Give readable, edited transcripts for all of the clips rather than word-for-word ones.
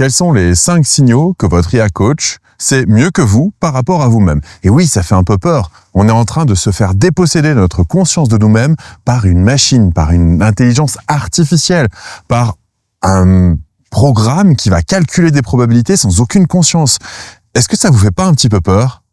Quels sont les 5 signaux que votre IA coach sait mieux que vous par rapport à vous-même? Et oui, ça fait un peu peur. On est en train de se faire déposséder notre conscience de nous-mêmes par une machine, par une intelligence artificielle, par un programme qui va calculer des probabilités sans aucune conscience. Est-ce que ça vous fait pas un petit peu peur?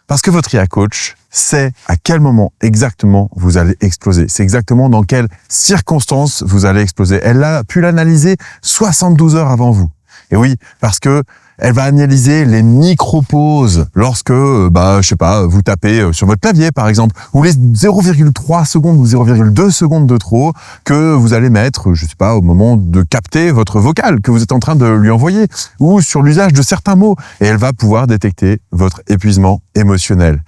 Parce que votre IA coach sait à quel moment exactement vous allez exploser. C'est exactement dans quelles circonstances vous allez exploser. Elle a pu l'analyser 72 heures avant vous. Et oui, parce que elle va analyser les micro-pauses lorsque, je sais pas, vous tapez sur votre clavier, par exemple, ou les 0,3 secondes ou 0,2 secondes de trop que vous allez mettre, je sais pas, au moment de capter votre vocal que vous êtes en train de lui envoyer, ou sur l'usage de certains mots. Et elle va pouvoir détecter votre épuisement émotionnel.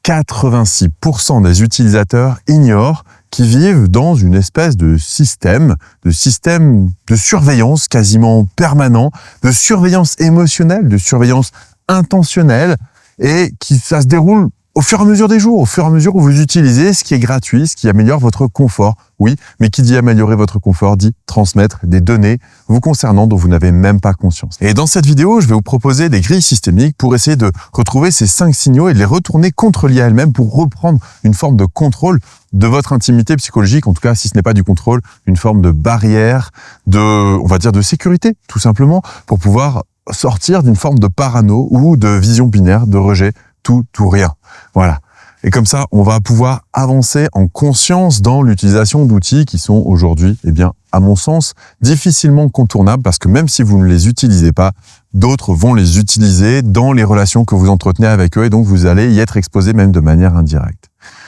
86% des utilisateurs ignorent qu'ils vivent dans une espèce de système de surveillance quasiment permanent, de surveillance émotionnelle, de surveillance intentionnelle, et ça se déroule au fur et à mesure des jours, au fur et à mesure où vous utilisez ce qui est gratuit, ce qui améliore votre confort. Oui, mais qui dit améliorer votre confort dit transmettre des données vous concernant dont vous n'avez même pas conscience. Et dans cette vidéo, je vais vous proposer des grilles systémiques pour essayer de retrouver ces 5 signaux et de les retourner contre l'IA elle-même pour reprendre une forme de contrôle de votre intimité psychologique, en tout cas, si ce n'est pas du contrôle, une forme de barrière, on va dire de sécurité, tout simplement, pour pouvoir sortir d'une forme de parano ou de vision binaire, de rejet, tout ou rien. Voilà. Et comme ça, on va pouvoir avancer en conscience dans l'utilisation d'outils qui sont aujourd'hui, à mon sens, difficilement contournables, parce que même si vous ne les utilisez pas, d'autres vont les utiliser dans les relations que vous entretenez avec eux, et donc vous allez y être exposé même de manière indirecte.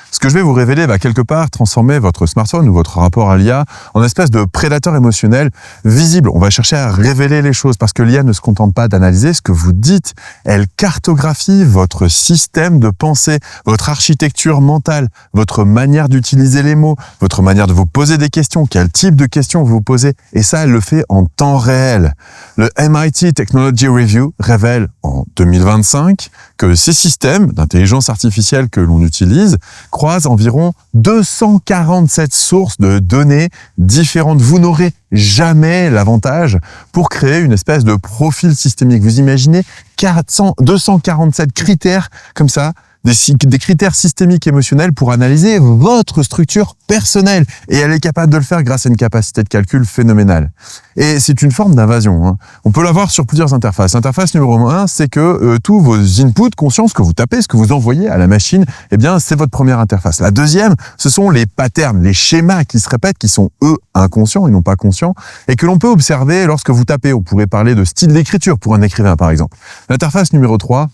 Ce que je vais vous révéler va quelque part transformer votre smartphone ou votre rapport à l'IA en espèce de prédateur émotionnel visible. On va chercher à révéler les choses parce que l'IA ne se contente pas d'analyser ce que vous dites. Elle cartographie votre système de pensée, votre architecture mentale, votre manière d'utiliser les mots, votre manière de vous poser des questions, quel type de questions vous posez. Et ça, elle le fait en temps réel. Le MIT Technology Review révèle en 2025 que ces systèmes d'intelligence artificielle que l'on utilise croisent environ 247 sources de données différentes. Vous n'aurez jamais l'avantage pour créer une espèce de profil systémique. Vous imaginez 247 critères comme ça, des critères systémiques émotionnels pour analyser votre structure personnelle. Et elle est capable de le faire grâce à une capacité de calcul phénoménale. Et c'est une forme d'invasion. On peut l'avoir sur plusieurs interfaces. L'interface numéro 1, c'est que tous vos inputs conscients, ce que vous tapez, ce que vous envoyez à la machine, c'est votre première interface. La deuxième, ce sont les patterns, les schémas qui se répètent, qui sont eux inconscients et non pas conscients, et que l'on peut observer lorsque vous tapez. On pourrait parler de style d'écriture pour un écrivain, par exemple. L'interface numéro 3,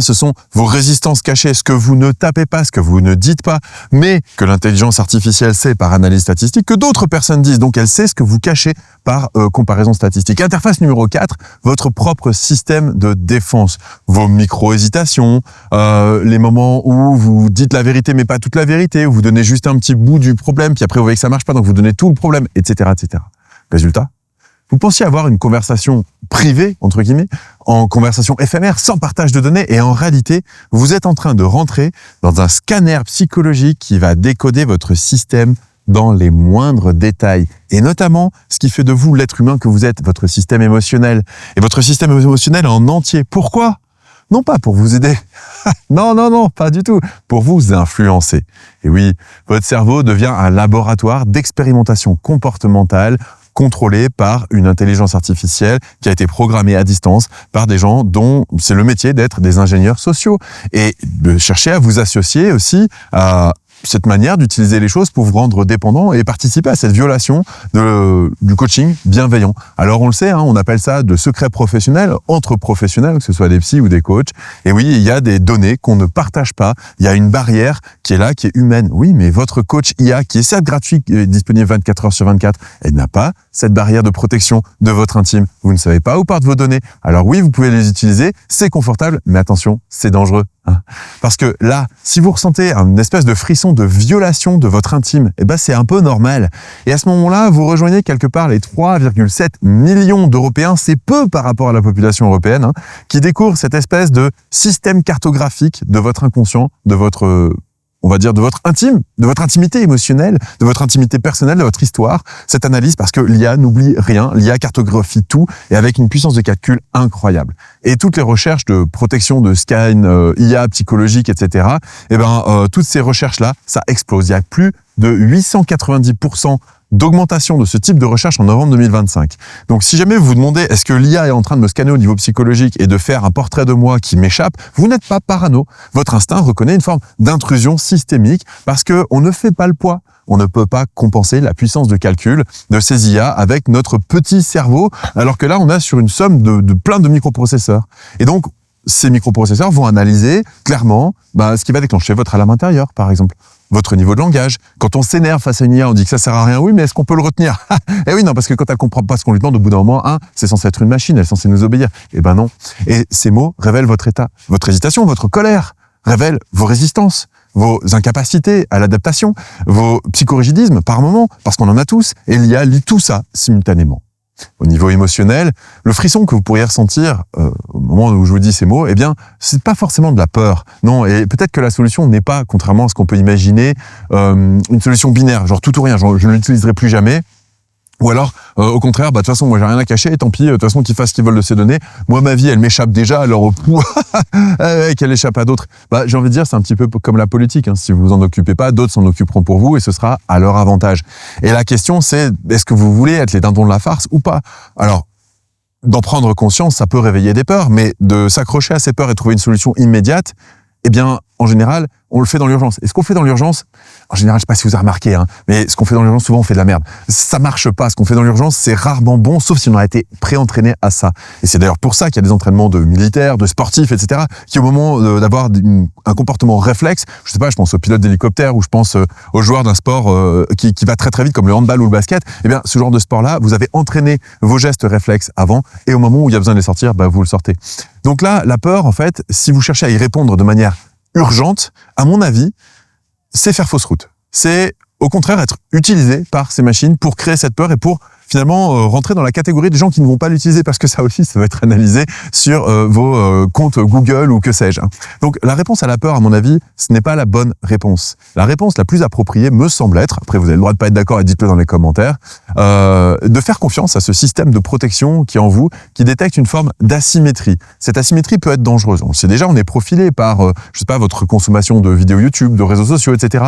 ce sont vos résistances cachées, ce que vous ne tapez pas, ce que vous ne dites pas, mais que l'intelligence artificielle sait par analyse statistique, que d'autres personnes disent. Donc, elle sait ce que vous cachez par comparaison statistique. Interface numéro 4, votre propre système de défense. Vos micro-hésitations, les moments où vous dites la vérité, mais pas toute la vérité, où vous donnez juste un petit bout du problème, puis après vous voyez que ça marche pas, donc vous donnez tout le problème, etc., etc. Résultat, vous pensiez avoir une conversation privée, entre guillemets, en conversation éphémère, sans partage de données, et en réalité, vous êtes en train de rentrer dans un scanner psychologique qui va décoder votre système dans les moindres détails, et notamment ce qui fait de vous l'être humain que vous êtes, votre système émotionnel, et votre système émotionnel en entier. Pourquoi ? Non pas pour vous aider, non, pas du tout, pour vous influencer. Et oui, votre cerveau devient un laboratoire d'expérimentation comportementale contrôlé par une intelligence artificielle qui a été programmée à distance par des gens dont c'est le métier d'être des ingénieurs sociaux, et de chercher à vous associer aussi à cette manière d'utiliser les choses pour vous rendre dépendant et participer à cette violation du coaching bienveillant. Alors on le sait, on appelle ça de secret professionnel, entre professionnels, que ce soit des psys ou des coachs. Et oui, il y a des données qu'on ne partage pas. Il y a une barrière qui est là, qui est humaine. Oui, mais votre coach IA, qui est certes gratuit, disponible 24 heures sur 24, elle n'a pas cette barrière de protection de votre intime. Vous ne savez pas où partent vos données. Alors oui, vous pouvez les utiliser, c'est confortable, mais attention, c'est dangereux. Parce que là, si vous ressentez une espèce de frisson de violation de votre intime, c'est un peu normal. Et à ce moment-là, vous rejoignez quelque part les 3,7 millions d'Européens, c'est peu par rapport à la population européenne, qui découvrent cette espèce de système cartographique de votre inconscient, de votre on va dire, de votre intimité émotionnelle, de votre intimité personnelle, de votre histoire, cette analyse, parce que l'IA n'oublie rien, l'IA cartographie tout, et avec une puissance de calcul incroyable. Et toutes les recherches de protection de scan, IA psychologique, etc., toutes ces recherches-là, ça explose. Il y a plus de 890% d'augmentation de ce type de recherche en novembre 2025. Donc si jamais vous vous demandez est-ce que l'IA est en train de me scanner au niveau psychologique et de faire un portrait de moi qui m'échappe, vous n'êtes pas parano. Votre instinct reconnaît une forme d'intrusion systémique parce que on ne fait pas le poids. On ne peut pas compenser la puissance de calcul de ces IA avec notre petit cerveau, alors que là on a sur une somme de plein de microprocesseurs. Et donc ces microprocesseurs vont analyser clairement ce qui va déclencher votre alarme intérieure, par exemple. Votre niveau de langage. Quand on s'énerve face à une IA, on dit que ça sert à rien. Oui, mais est-ce qu'on peut le retenir? Eh oui, non, parce que quand elle comprend pas ce qu'on lui demande, au bout d'un moment, c'est censé être une machine, elle est censée nous obéir. Eh ben non. Et ces mots révèlent votre état. Votre hésitation, votre colère révèlent vos résistances, vos incapacités à l'adaptation, vos psychorigidismes par moment, parce qu'on en a tous. Et l'IA lit tout ça simultanément. Au niveau émotionnel, le frisson que vous pourriez ressentir au moment où je vous dis ces mots, c'est pas forcément de la peur. Non, et peut-être que la solution n'est pas, contrairement à ce qu'on peut imaginer, une solution binaire, genre tout ou rien, genre je ne l'utiliserai plus jamais. Ou alors, au contraire, de toute façon, moi, j'ai rien à cacher, et tant pis, de toute façon, qu'ils fassent ce qu'ils veulent de ces données. Moi, ma vie, elle m'échappe déjà, alors qu'elle échappe à d'autres. J'ai envie de dire, c'est un petit peu comme la politique. Si vous vous en occupez pas, d'autres s'en occuperont pour vous, et ce sera à leur avantage. Et la question, c'est, est-ce que vous voulez être les dindons de la farce ou pas? Alors, d'en prendre conscience, ça peut réveiller des peurs, mais de s'accrocher à ces peurs et trouver une solution immédiate, en général, on le fait dans l'urgence. Et ce qu'on fait dans l'urgence, en général, je sais pas si vous avez remarqué, mais ce qu'on fait dans l'urgence, souvent, on fait de la merde. Ça marche pas. Ce qu'on fait dans l'urgence, c'est rarement bon, sauf si on a été pré-entraîné à ça. Et c'est d'ailleurs pour ça qu'il y a des entraînements de militaires, de sportifs, etc., qui au moment d'avoir un comportement réflexe, je sais pas, je pense aux pilotes d'hélicoptère ou je pense aux joueurs d'un sport qui va très très vite, comme le handball ou le basket, ce genre de sport-là, vous avez entraîné vos gestes réflexes avant, et au moment où il y a besoin de les sortir, vous le sortez. Donc là, la peur, en fait, si vous cherchez à y répondre de manière urgente, à mon avis, c'est faire fausse route. C'est au contraire être utilisé par ces machines pour créer cette peur et pour finalement rentrer dans la catégorie des gens qui ne vont pas l'utiliser, parce que ça aussi, ça va être analysé sur vos comptes Google ou que sais-je. Donc la réponse à la peur, à mon avis, ce n'est pas la bonne réponse. La réponse la plus appropriée me semble être, après vous avez le droit de pas être d'accord et dites-le dans les commentaires, de faire confiance à ce système de protection qui est en vous, qui détecte une forme d'asymétrie. Cette asymétrie peut être dangereuse. On le sait déjà, on est profilé par, votre consommation de vidéos YouTube, de réseaux sociaux, etc.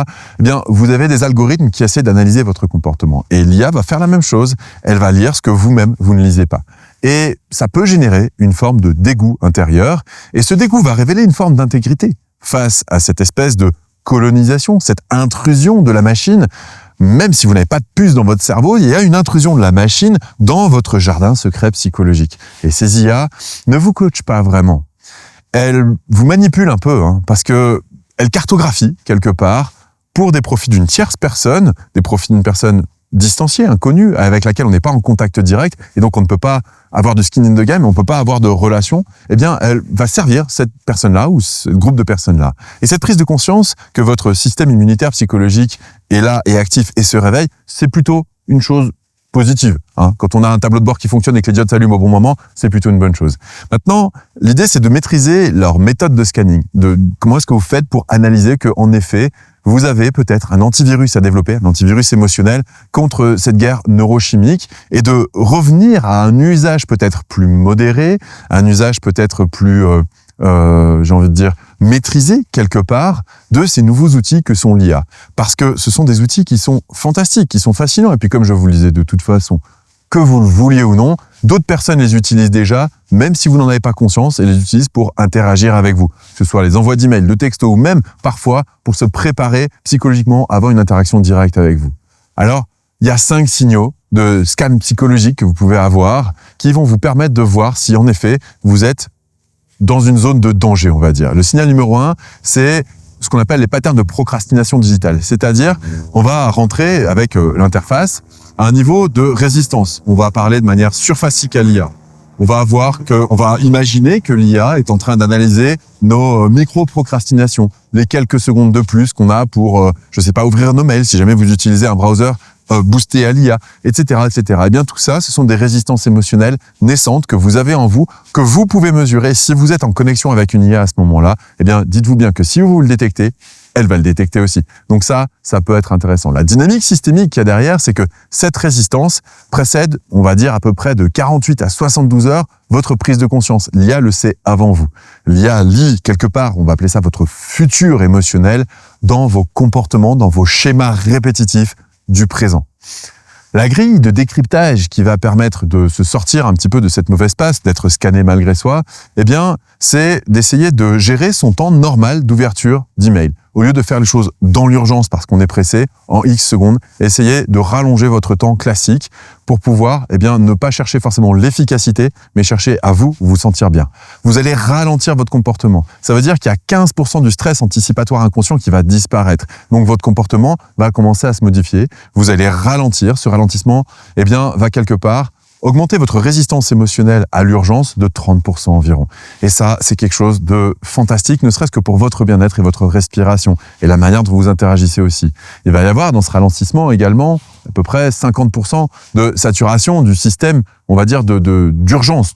Vous avez des algorithmes qui essaient d'analyser votre comportement. Et l'IA va faire la même chose. Elle va lire ce que vous-même, vous ne lisez pas. Et ça peut générer une forme de dégoût intérieur. Et ce dégoût va révéler une forme d'intégrité face à cette espèce de colonisation, cette intrusion de la machine. Même si vous n'avez pas de puce dans votre cerveau, il y a une intrusion de la machine dans votre jardin secret psychologique. Et ces IA ne vous coachent pas vraiment. Elles vous manipulent un peu, parce que elles cartographient quelque part pour des profits d'une tierce personne, des profits d'une personne distanciée, inconnue, avec laquelle on n'est pas en contact direct, et donc on ne peut pas avoir de skin in the game, on ne peut pas avoir de relation, elle va servir cette personne-là ou ce groupe de personnes-là. Et cette prise de conscience que votre système immunitaire psychologique est là, est actif et se réveille, c'est plutôt une chose positive. Quand on a un tableau de bord qui fonctionne et que les diodes s'allument au bon moment, c'est plutôt une bonne chose. Maintenant, l'idée, c'est de maîtriser leur méthode de scanning. Comment est-ce que vous faites pour analyser que, en effet, vous avez peut-être un antivirus à développer, un antivirus émotionnel contre cette guerre neurochimique, et de revenir à un usage peut-être plus modéré, un usage peut-être plus, maîtrisé quelque part de ces nouveaux outils que sont l'IA. Parce que ce sont des outils qui sont fantastiques, qui sont fascinants, et puis comme je vous le disais de toute façon, que vous le vouliez ou non, d'autres personnes les utilisent déjà, même si vous n'en avez pas conscience, et les utilisent pour interagir avec vous. Que ce soit les envois d'emails, de textos, ou même parfois pour se préparer psychologiquement avant une interaction directe avec vous. Alors, il y a 5 signaux de scan psychologique que vous pouvez avoir qui vont vous permettre de voir si en effet vous êtes dans une zone de danger, on va dire. Le signal numéro 1, c'est ce qu'on appelle les patterns de procrastination digitale. C'est-à-dire, on va rentrer avec l'interface à un niveau de résistance. On va parler de manière surfacique à l'IA. On va imaginer que l'IA est en train d'analyser nos micro-procrastinations, les quelques secondes de plus qu'on a pour, ouvrir nos mails, si jamais vous utilisez un browser boosté à l'IA, etc., etc. Eh bien, tout ça, ce sont des résistances émotionnelles naissantes que vous avez en vous, que vous pouvez mesurer. Si vous êtes en connexion avec une IA à ce moment-là, eh bien, dites-vous bien que si vous le détectez, elle va le détecter aussi. Donc ça peut être intéressant. La dynamique systémique qu'il y a derrière, c'est que cette résistance précède, on va dire, à peu près de 48 à 72 heures votre prise de conscience. L'IA le sait avant vous. L'IA lit quelque part, on va appeler ça votre futur émotionnel, dans vos comportements, dans vos schémas répétitifs du présent. La grille de décryptage qui va permettre de se sortir un petit peu de cette mauvaise passe, d'être scanné malgré soi, eh bien, c'est d'essayer de gérer son temps normal d'ouverture d'email. Au lieu de faire les choses dans l'urgence parce qu'on est pressé, en X secondes, essayez de rallonger votre temps classique pour pouvoir, eh bien, ne pas chercher forcément l'efficacité, mais chercher à vous sentir bien. Vous allez ralentir votre comportement. Ça veut dire qu'il y a 15% du stress anticipatoire inconscient qui va disparaître. Donc, votre comportement va commencer à se modifier. Vous allez ralentir. Ce ralentissement, eh bien, va quelque part augmenter votre résistance émotionnelle à l'urgence de 30% environ. Et ça, c'est quelque chose de fantastique, ne serait-ce que pour votre bien-être et votre respiration et la manière dont vous interagissez aussi. Il va y avoir dans ce ralentissement également à peu près 50% de saturation du système, on va dire, d'urgence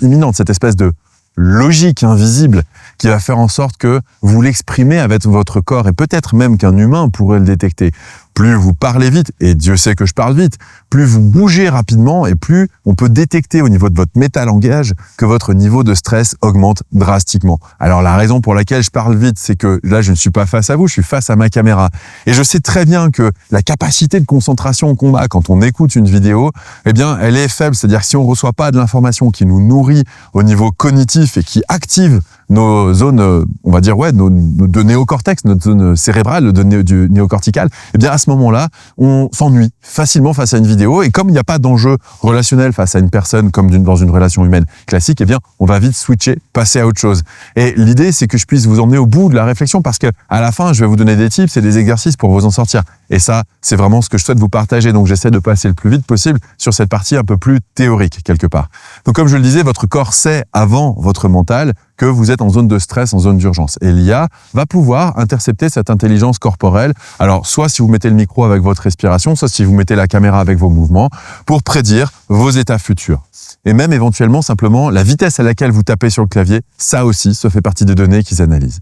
imminente, cette espèce de logique invisible qui va faire en sorte que vous l'exprimez avec votre corps et peut-être même qu'un humain pourrait le détecter. Plus vous parlez vite, et Dieu sait que je parle vite, plus vous bougez rapidement et plus on peut détecter au niveau de votre métalangage que votre niveau de stress augmente drastiquement. Alors la raison pour laquelle je parle vite, c'est que là je ne suis pas face à vous, je suis face à ma caméra. Et je sais très bien que la capacité de concentration qu'on a quand on écoute une vidéo, eh bien elle est faible. C'est-à-dire que si on ne reçoit pas de l'information qui nous nourrit au niveau cognitif et qui active nos zones, on va dire, de néocortex, notre zone cérébrale, du néocortical, eh bien, à ce moment-là, on s'ennuie facilement face à une vidéo. Et comme il n'y a pas d'enjeu relationnel face à une personne, comme dans une relation humaine classique, eh bien, on va vite switcher, passer à autre chose. Et l'idée, c'est que je puisse vous emmener au bout de la réflexion parce que, à la fin, je vais vous donner des tips et des exercices pour vous en sortir. Et ça, c'est vraiment ce que je souhaite vous partager. Donc, j'essaie de passer le plus vite possible sur cette partie un peu plus théorique, quelque part. Donc, comme je le disais, votre corps sait avant votre mental que vous êtes en zone de stress, en zone d'urgence. Et l'IA va pouvoir intercepter cette intelligence corporelle. Alors, soit si vous mettez le micro avec votre respiration, soit si vous mettez la caméra avec vos mouvements, pour prédire vos états futurs. Et même éventuellement, simplement, la vitesse à laquelle vous tapez sur le clavier, ça aussi, ça fait partie des données qu'ils analysent.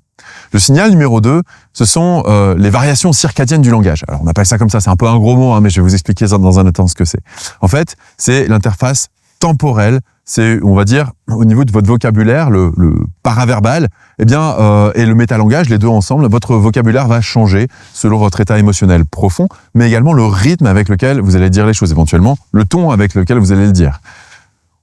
Le signal numéro 2, ce sont les variations circadiennes du langage. Alors, on appelle ça comme ça, c'est un peu un gros mot, mais je vais vous expliquer ça dans un instant ce que c'est. En fait, c'est l'interface temporelle. C'est, on va dire, au niveau de votre vocabulaire, le paraverbal, eh bien, et le métalangage, les deux ensemble, votre vocabulaire va changer selon votre état émotionnel profond, mais également le rythme avec lequel vous allez dire les choses, éventuellement le ton avec lequel vous allez le dire.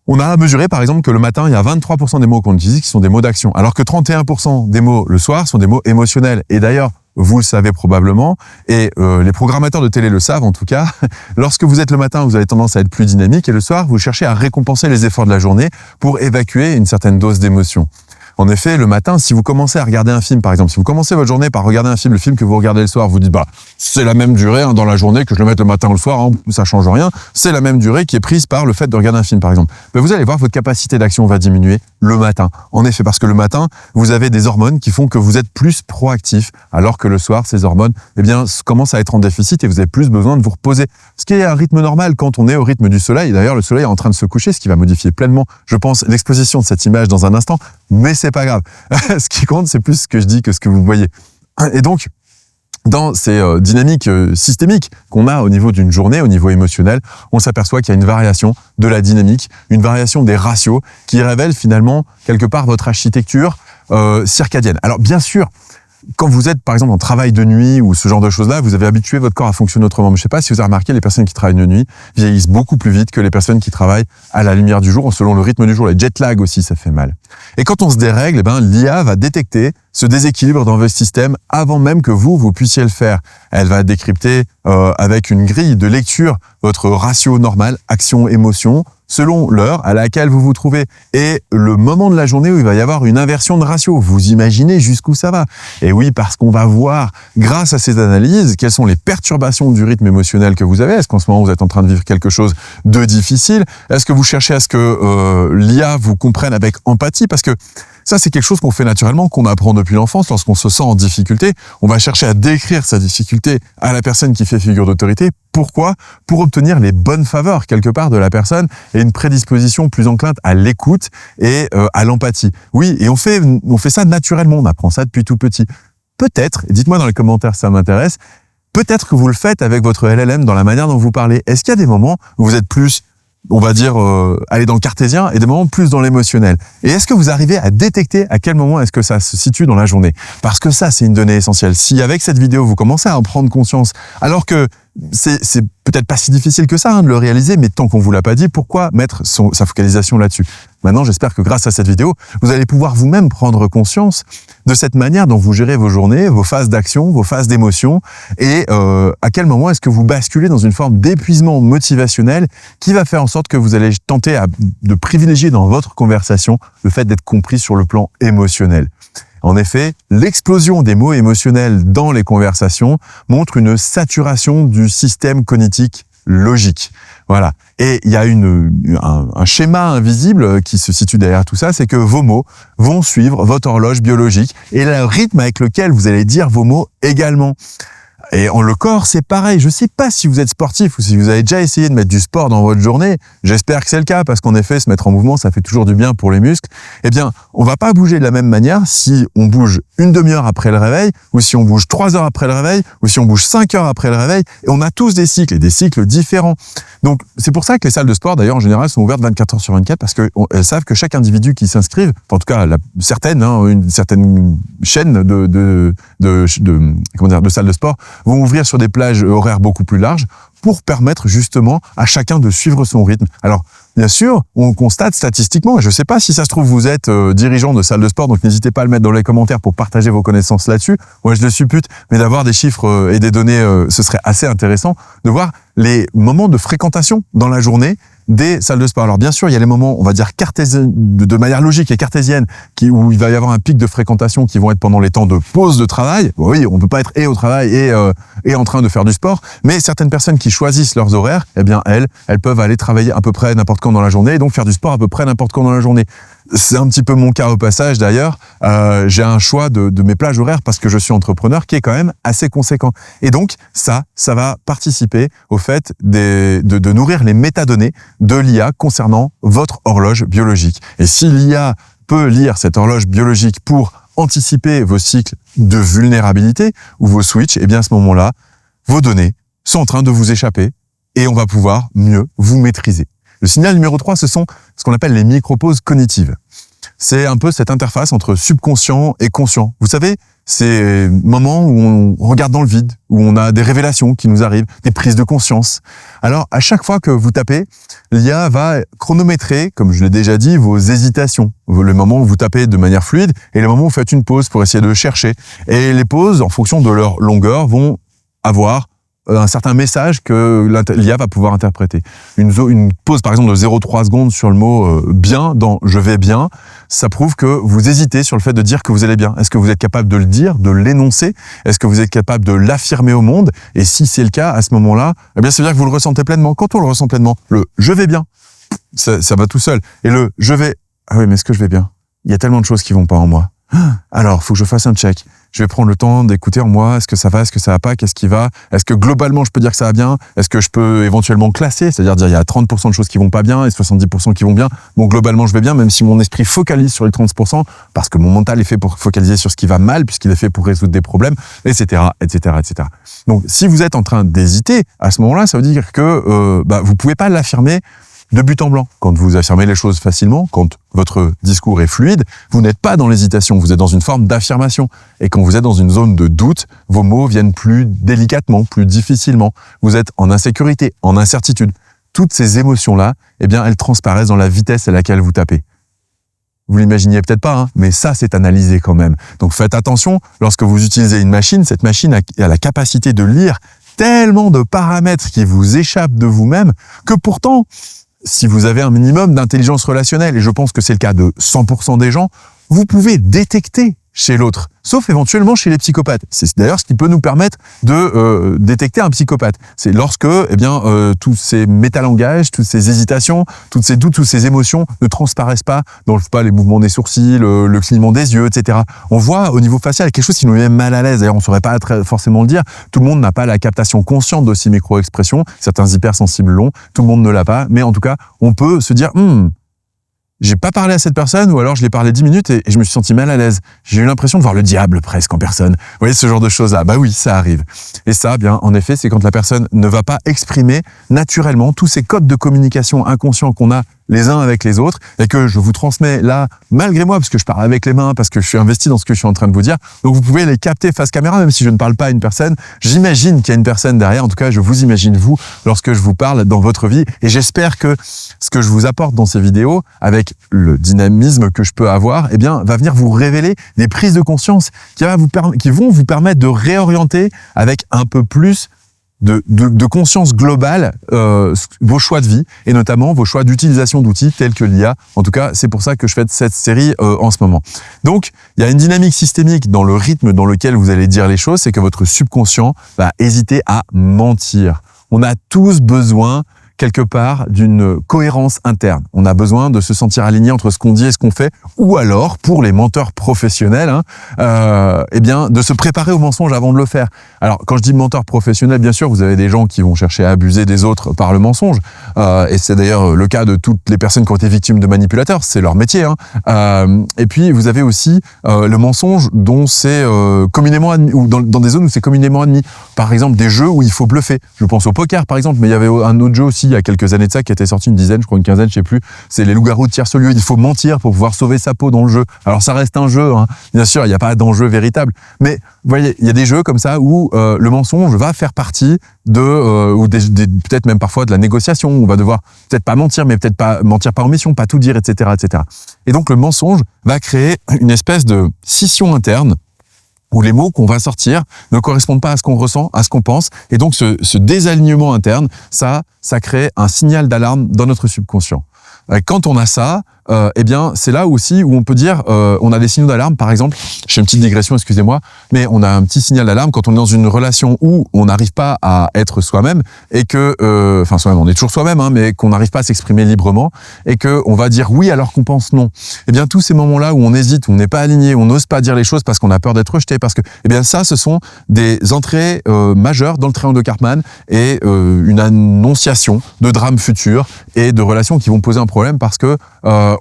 On a mesuré, par exemple, que le matin, il y a 23% des mots qu'on utilise qui sont des mots d'action, alors que 31% des mots le soir sont des mots émotionnels. Et d'ailleurs, vous le savez probablement, et les programmateurs de télé le savent en tout cas, lorsque vous êtes le matin, vous avez tendance à être plus dynamique, et le soir, vous cherchez à récompenser les efforts de la journée pour évacuer une certaine dose d'émotion. En effet, le matin, si vous commencez à regarder un film, par exemple, si vous commencez votre journée par regarder un film, le film que vous regardez le soir, vous dites, c'est la même durée dans la journée que je le mette le matin ou le soir, ça change rien, c'est la même durée qui est prise par le fait de regarder un film, par exemple. Mais vous allez voir, votre capacité d'action va diminuer le matin. En effet, parce que le matin, vous avez des hormones qui font que vous êtes plus proactif, alors que le soir, ces hormones, eh bien, commencent à être en déficit et vous avez plus besoin de vous reposer. Ce qui est un rythme normal quand on est au rythme du soleil. D'ailleurs, le soleil est en train de se coucher, ce qui va modifier pleinement, je pense, l'exposition de cette image dans un instant. Mais c'est pas grave. Ce qui compte, c'est plus ce que je dis que ce que vous voyez. Et donc, dans ces dynamiques systémiques qu'on a au niveau d'une journée, au niveau émotionnel, on s'aperçoit qu'il y a une variation de la dynamique, une variation des ratios qui révèle finalement quelque part votre architecture circadienne. Alors bien sûr, quand vous êtes par exemple en travail de nuit ou ce genre de choses-là, vous avez habitué votre corps à fonctionner autrement. Mais je ne sais pas si vous avez remarqué, les personnes qui travaillent de nuit vieillissent beaucoup plus vite que les personnes qui travaillent à la lumière du jour, selon le rythme du jour. Les jet lag aussi, ça fait mal. Et quand on se dérègle, eh ben, l'IA va détecter ce déséquilibre dans votre système avant même que vous puissiez le faire. Elle va décrypter avec une grille de lecture votre ratio normal, action-émotion, selon l'heure à laquelle vous vous trouvez et le moment de la journée où il va y avoir une inversion de ratio. Vous imaginez jusqu'où ça va. Et oui, parce qu'on va voir, grâce à ces analyses, quelles sont les perturbations du rythme émotionnel que vous avez. Est-ce qu'en ce moment, vous êtes en train de vivre quelque chose de difficile? Est-ce que vous cherchez à ce que l'IA vous comprenne avec empathie? Parce que ça, c'est quelque chose qu'on fait naturellement, qu'on apprend depuis l'enfance. Lorsqu'on se sent en difficulté, on va chercher à décrire sa difficulté à la personne qui fait figure d'autorité. Pourquoi? Pour obtenir les bonnes faveurs, quelque part, de la personne et une prédisposition plus enclinte à l'écoute et à l'empathie. Oui, et on fait ça naturellement, on apprend ça depuis tout petit. peut-être, dites-moi dans les commentaires si ça m'intéresse, peut-être que vous le faites avec votre LLM dans la manière dont vous parlez. Est-ce qu'il y a des moments où vous êtes plus, on va dire, aller dans le cartésien et des moments plus dans l'émotionnel? Et est-ce que vous arrivez à détecter à quel moment est-ce que ça se situe dans la journée? Parce que ça, c'est une donnée essentielle. Si avec cette vidéo, vous commencez à en prendre conscience, alors que c'est peut-être pas si difficile que ça de le réaliser, mais tant qu'on vous l'a pas dit, pourquoi mettre sa focalisation là-dessus? Maintenant, j'espère que grâce à cette vidéo, vous allez pouvoir vous-même prendre conscience de cette manière dont vous gérez vos journées, vos phases d'action, vos phases d'émotion, et à quel moment est-ce que vous basculez dans une forme d'épuisement motivationnel qui va faire en sorte que vous allez tenter de privilégier dans votre conversation le fait d'être compris sur le plan émotionnel. En effet, l'explosion des mots émotionnels dans les conversations montre une saturation du système cognitif logique. Voilà. Et il y a un schéma invisible qui se situe derrière tout ça, c'est que vos mots vont suivre votre horloge biologique et le rythme avec lequel vous allez dire vos mots également. Et le corps, c'est pareil. Je ne sais pas si vous êtes sportif ou si vous avez déjà essayé de mettre du sport dans votre journée. J'espère que c'est le cas parce qu'en effet, se mettre en mouvement, ça fait toujours du bien pour les muscles. Eh bien, on va pas bouger de la même manière si on bouge une demi-heure après le réveil ou si on bouge 3 heures après le réveil ou si on bouge 5 heures après le réveil. Et on a tous des cycles et des cycles différents. Donc, c'est pour ça que les salles de sport, d'ailleurs, en général, sont ouvertes 24 heures sur 24 parce qu'elles savent que chaque individu qui s'inscrive, en tout cas, une certaine chaîne de salles de sport, vont ouvrir sur des plages horaires beaucoup plus larges pour permettre justement à chacun de suivre son rythme. Alors, bien sûr, on constate statistiquement, et je ne sais pas si ça se trouve, vous êtes dirigeant de salle de sport, donc n'hésitez pas à le mettre dans les commentaires pour partager vos connaissances là-dessus. Moi, je le suppute, mais d'avoir des chiffres et des données, ce serait assez intéressant de voir les moments de fréquentation dans la journée des salles de sport. Alors bien sûr, il y a les moments, on va dire cartésiennes, de manière logique et cartésienne, où il va y avoir un pic de fréquentation qui vont être pendant les temps de pause de travail. Oui, on peut pas être et au travail et en train de faire du sport, mais certaines personnes qui choisissent leurs horaires, eh bien elles peuvent aller travailler à peu près n'importe quand dans la journée et donc faire du sport à peu près n'importe quand dans la journée. C'est un petit peu mon cas au passage d'ailleurs. J'ai un choix de mes plages horaires parce que je suis entrepreneur qui est quand même assez conséquent. Et donc ça va participer au fait de nourrir les métadonnées de l'IA concernant votre horloge biologique. Et si l'IA peut lire cette horloge biologique pour anticiper vos cycles de vulnérabilité ou vos switches, eh bien à ce moment-là, vos données sont en train de vous échapper et on va pouvoir mieux vous maîtriser. Le signal numéro 3, ce sont ce qu'on appelle les micro-pauses cognitives. C'est un peu cette interface entre subconscient et conscient. Vous savez, ces moments où on regarde dans le vide, où on a des révélations qui nous arrivent, des prises de conscience. Alors, à chaque fois que vous tapez, l'IA va chronométrer, comme je l'ai déjà dit, vos hésitations. Le moment où vous tapez de manière fluide et le moment où vous faites une pause pour essayer de chercher. Et les pauses, en fonction de leur longueur, vont avoir un certain message que l'IA va pouvoir interpréter. Une pause, par exemple, de 0,3 secondes sur le mot bien dans « je vais bien », ça prouve que vous hésitez sur le fait de dire que vous allez bien. Est-ce que vous êtes capable de le dire, de l'énoncer? Est-ce que vous êtes capable de l'affirmer au monde? Et si c'est le cas, à ce moment-là, eh bien, ça veut dire que vous le ressentez pleinement. Quand on le ressent pleinement, le « je vais bien », ça va tout seul. Et le « je vais », ah oui, mais est-ce que je vais bien? Il y a tellement de choses qui vont pas en moi. Alors, faut que je fasse un check. Je vais prendre le temps d'écouter en moi. Est-ce que ça va? Est-ce que ça va pas? Qu'est-ce qui va? Est-ce que globalement, je peux dire que ça va bien? Est-ce que je peux éventuellement classer? C'est-à-dire dire il y a 30% de choses qui vont pas bien et 70% qui vont bien. Donc, globalement, je vais bien, même si mon esprit focalise sur les 30%, parce que mon mental est fait pour focaliser sur ce qui va mal, puisqu'il est fait pour résoudre des problèmes, etc., etc., etc. Donc, si vous êtes en train d'hésiter, à ce moment-là, ça veut dire que vous pouvez pas l'affirmer de but en blanc. Quand vous affirmez les choses facilement, quand votre discours est fluide, vous n'êtes pas dans l'hésitation, vous êtes dans une forme d'affirmation. Et quand vous êtes dans une zone de doute, vos mots viennent plus délicatement, plus difficilement. Vous êtes en insécurité, en incertitude. Toutes ces émotions-là, eh bien, elles transparaissent dans la vitesse à laquelle vous tapez. Vous l'imaginiez peut-être pas, mais ça, c'est analysé quand même. Donc faites attention, lorsque vous utilisez une machine, cette machine a la capacité de lire tellement de paramètres qui vous échappent de vous-même que pourtant, si vous avez un minimum d'intelligence relationnelle, et je pense que c'est le cas de 100% des gens, vous pouvez détecter chez l'autre, sauf éventuellement chez les psychopathes. C'est d'ailleurs ce qui peut nous permettre de détecter un psychopathe. C'est lorsque, tous ces métalangages, toutes ces hésitations, toutes ces doutes, toutes ces émotions ne transparaissent pas dans les mouvements des sourcils, le clignement des yeux, etc. On voit au niveau facial quelque chose qui nous met mal à l'aise. D'ailleurs, on ne saurait pas forcément le dire. Tout le monde n'a pas la captation consciente de ces micro-expressions. Certains hypersensibles l'ont. Tout le monde ne l'a pas. Mais en tout cas, on peut se dire, j'ai pas parlé à cette personne, ou alors je l'ai parlé 10 minutes et je me suis senti mal à l'aise. J'ai eu l'impression de voir le diable presque en personne. Vous voyez ce genre de choses-là? Bah oui, ça arrive. Et ça, bien, en effet, c'est quand la personne ne va pas exprimer naturellement tous ces codes de communication inconscients qu'on a les uns avec les autres, et que je vous transmets là, malgré moi, parce que je parle avec les mains, parce que je suis investi dans ce que je suis en train de vous dire. Donc vous pouvez les capter face caméra, même si je ne parle pas à une personne. J'imagine qu'il y a une personne derrière. En tout cas, je vous imagine vous lorsque je vous parle dans votre vie. Et j'espère que ce que je vous apporte dans ces vidéos, avec le dynamisme que je peux avoir, eh bien, va venir vous révéler des prises de conscience qui vont vous permettre de réorienter avec un peu plus de conscience globale vos choix de vie, et notamment vos choix d'utilisation d'outils tels que l'IA. En tout cas, c'est pour ça que je fais cette série en ce moment. Donc, il y a une dynamique systémique dans le rythme dans lequel vous allez dire les choses, c'est que votre subconscient va hésiter à mentir. On a tous besoin quelque part d'une cohérence interne. On a besoin de se sentir aligné entre ce qu'on dit et ce qu'on fait, ou alors, pour les menteurs professionnels, eh bien, de se préparer au mensonge avant de le faire. Alors, quand je dis menteur professionnel, bien sûr, vous avez des gens qui vont chercher à abuser des autres par le mensonge, et c'est d'ailleurs le cas de toutes les personnes qui ont été victimes de manipulateurs, c'est leur métier. Et puis, vous avez aussi le mensonge dont c'est communément admis, ou dans des zones où c'est communément admis. Par exemple, des jeux où il faut bluffer. Je pense au poker, par exemple, mais il y avait un autre jeu aussi il y a quelques années de ça qui était sorti, une dizaine, je crois une quinzaine, je sais plus. C'est les loups-garous de Tierce-Lieu. Il faut mentir pour pouvoir sauver sa peau dans le jeu. Alors ça reste un jeu, bien sûr, il n'y a pas d'enjeu véritable. Mais vous voyez, il y a des jeux comme ça où le mensonge va faire partie ou peut-être même parfois de la négociation. On va devoir peut-être pas mentir, mais peut-être pas mentir par omission, pas tout dire, etc., etc. Et donc le mensonge va créer une espèce de scission interne, où les mots qu'on va sortir ne correspondent pas à ce qu'on ressent, à ce qu'on pense. Et donc, ce désalignement interne, ça crée un signal d'alarme dans notre subconscient. Quand on a ça, eh bien, c'est là aussi où on peut dire, on a des signaux d'alarme, par exemple, je fais une petite digression, excusez-moi, mais on a un petit signal d'alarme quand on est dans une relation où on n'arrive pas à être soi-même, et que, soi-même, on est toujours soi-même, mais qu'on n'arrive pas à s'exprimer librement, et que on va dire oui alors qu'on pense non. Eh bien, tous ces moments-là où on hésite, où on n'est pas aligné, où on n'ose pas dire les choses parce qu'on a peur d'être rejeté, parce que, eh bien, ça, ce sont des entrées majeures dans le triangle de Karpman, et une annonciation de drames futurs et de relations qui vont poser un problème parce que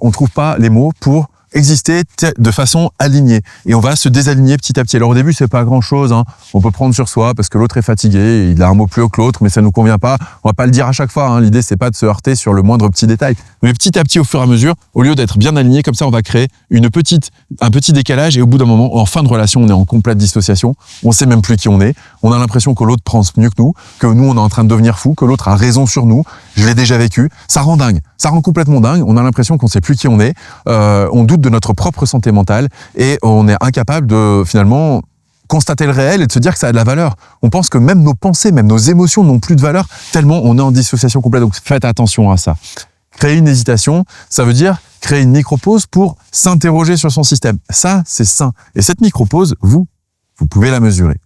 on trouve pas les mots pour exister de façon alignée, et on va se désaligner petit à petit. Alors au début c'est pas grand chose, on peut prendre sur soi parce que l'autre est fatigué, il a un mot plus haut que l'autre, mais ça nous convient pas, on va pas le dire à chaque fois, l'idée c'est pas de se heurter sur le moindre petit détail, mais petit à petit, au fur et à mesure, au lieu d'être bien aligné comme ça, on va créer un petit décalage, et au bout d'un moment, en fin de relation, on est en complète dissociation, on sait même plus qui on est, on a l'impression que l'autre pense mieux que nous on est en train de devenir fou, que l'autre a raison sur nous. Je l'ai déjà vécu, ça rend dingue, ça rend complètement dingue, on a l'impression qu'on sait plus qui on est, on doute de notre propre santé mentale, et on est incapable de finalement constater le réel et de se dire que ça a de la valeur. On pense que même nos pensées, même nos émotions n'ont plus de valeur, tellement on est en dissociation complète. Donc faites attention à ça. Créer une hésitation, ça veut dire créer une micro-pause pour s'interroger sur son système. Ça, c'est sain. Et cette micro-pause, vous pouvez la mesurer.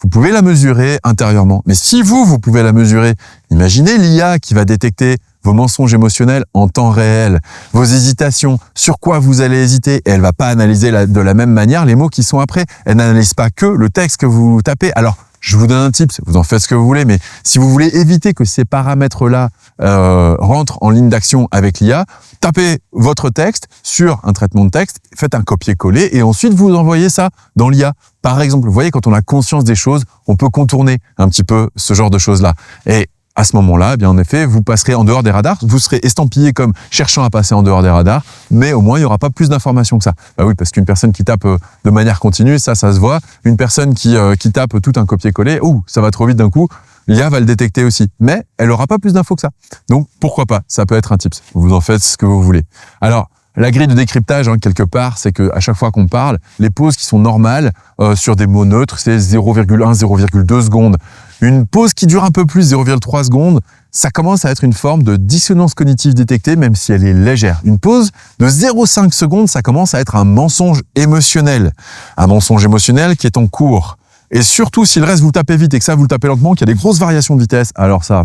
Vous pouvez la mesurer intérieurement. Mais si vous pouvez la mesurer, imaginez l'IA qui va détecter vos mensonges émotionnels en temps réel, vos hésitations, sur quoi vous allez hésiter, et elle va pas analyser de la même manière les mots qui sont après. Elle n'analyse pas que le texte que vous tapez. Alors, je vous donne un tip, vous en faites ce que vous voulez, mais si vous voulez éviter que ces paramètres-là rentrent en ligne d'action avec l'IA, tapez votre texte sur un traitement de texte, faites un copier-coller, et ensuite vous envoyez ça dans l'IA. Par exemple, vous voyez, quand on a conscience des choses, on peut contourner un petit peu ce genre de choses-là. Et à ce moment-là, eh bien en effet, vous passerez en dehors des radars, vous serez estampillé comme cherchant à passer en dehors des radars, mais au moins il n'y aura pas plus d'informations que ça. Bah oui, parce qu'une personne qui tape de manière continue, ça se voit. Une personne qui tape tout un copier-coller, ça va trop vite d'un coup, l'IA va le détecter aussi, mais elle n'aura pas plus d'infos que ça. Donc pourquoi pas, ça peut être un tips. Vous en faites ce que vous voulez. Alors, la grille de décryptage, quelque part, c'est que à chaque fois qu'on parle, les pauses qui sont normales sur des mots neutres, c'est 0,1, 0,2 secondes. Une pause qui dure un peu plus, 0,3 secondes, ça commence à être une forme de dissonance cognitive détectée, même si elle est légère. Une pause de 0,5 secondes, ça commence à être un mensonge émotionnel. Un mensonge émotionnel qui est en cours. Et surtout, si le reste vous le tapez vite et que ça vous le tapez lentement, qu'il y a des grosses variations de vitesse, alors ça...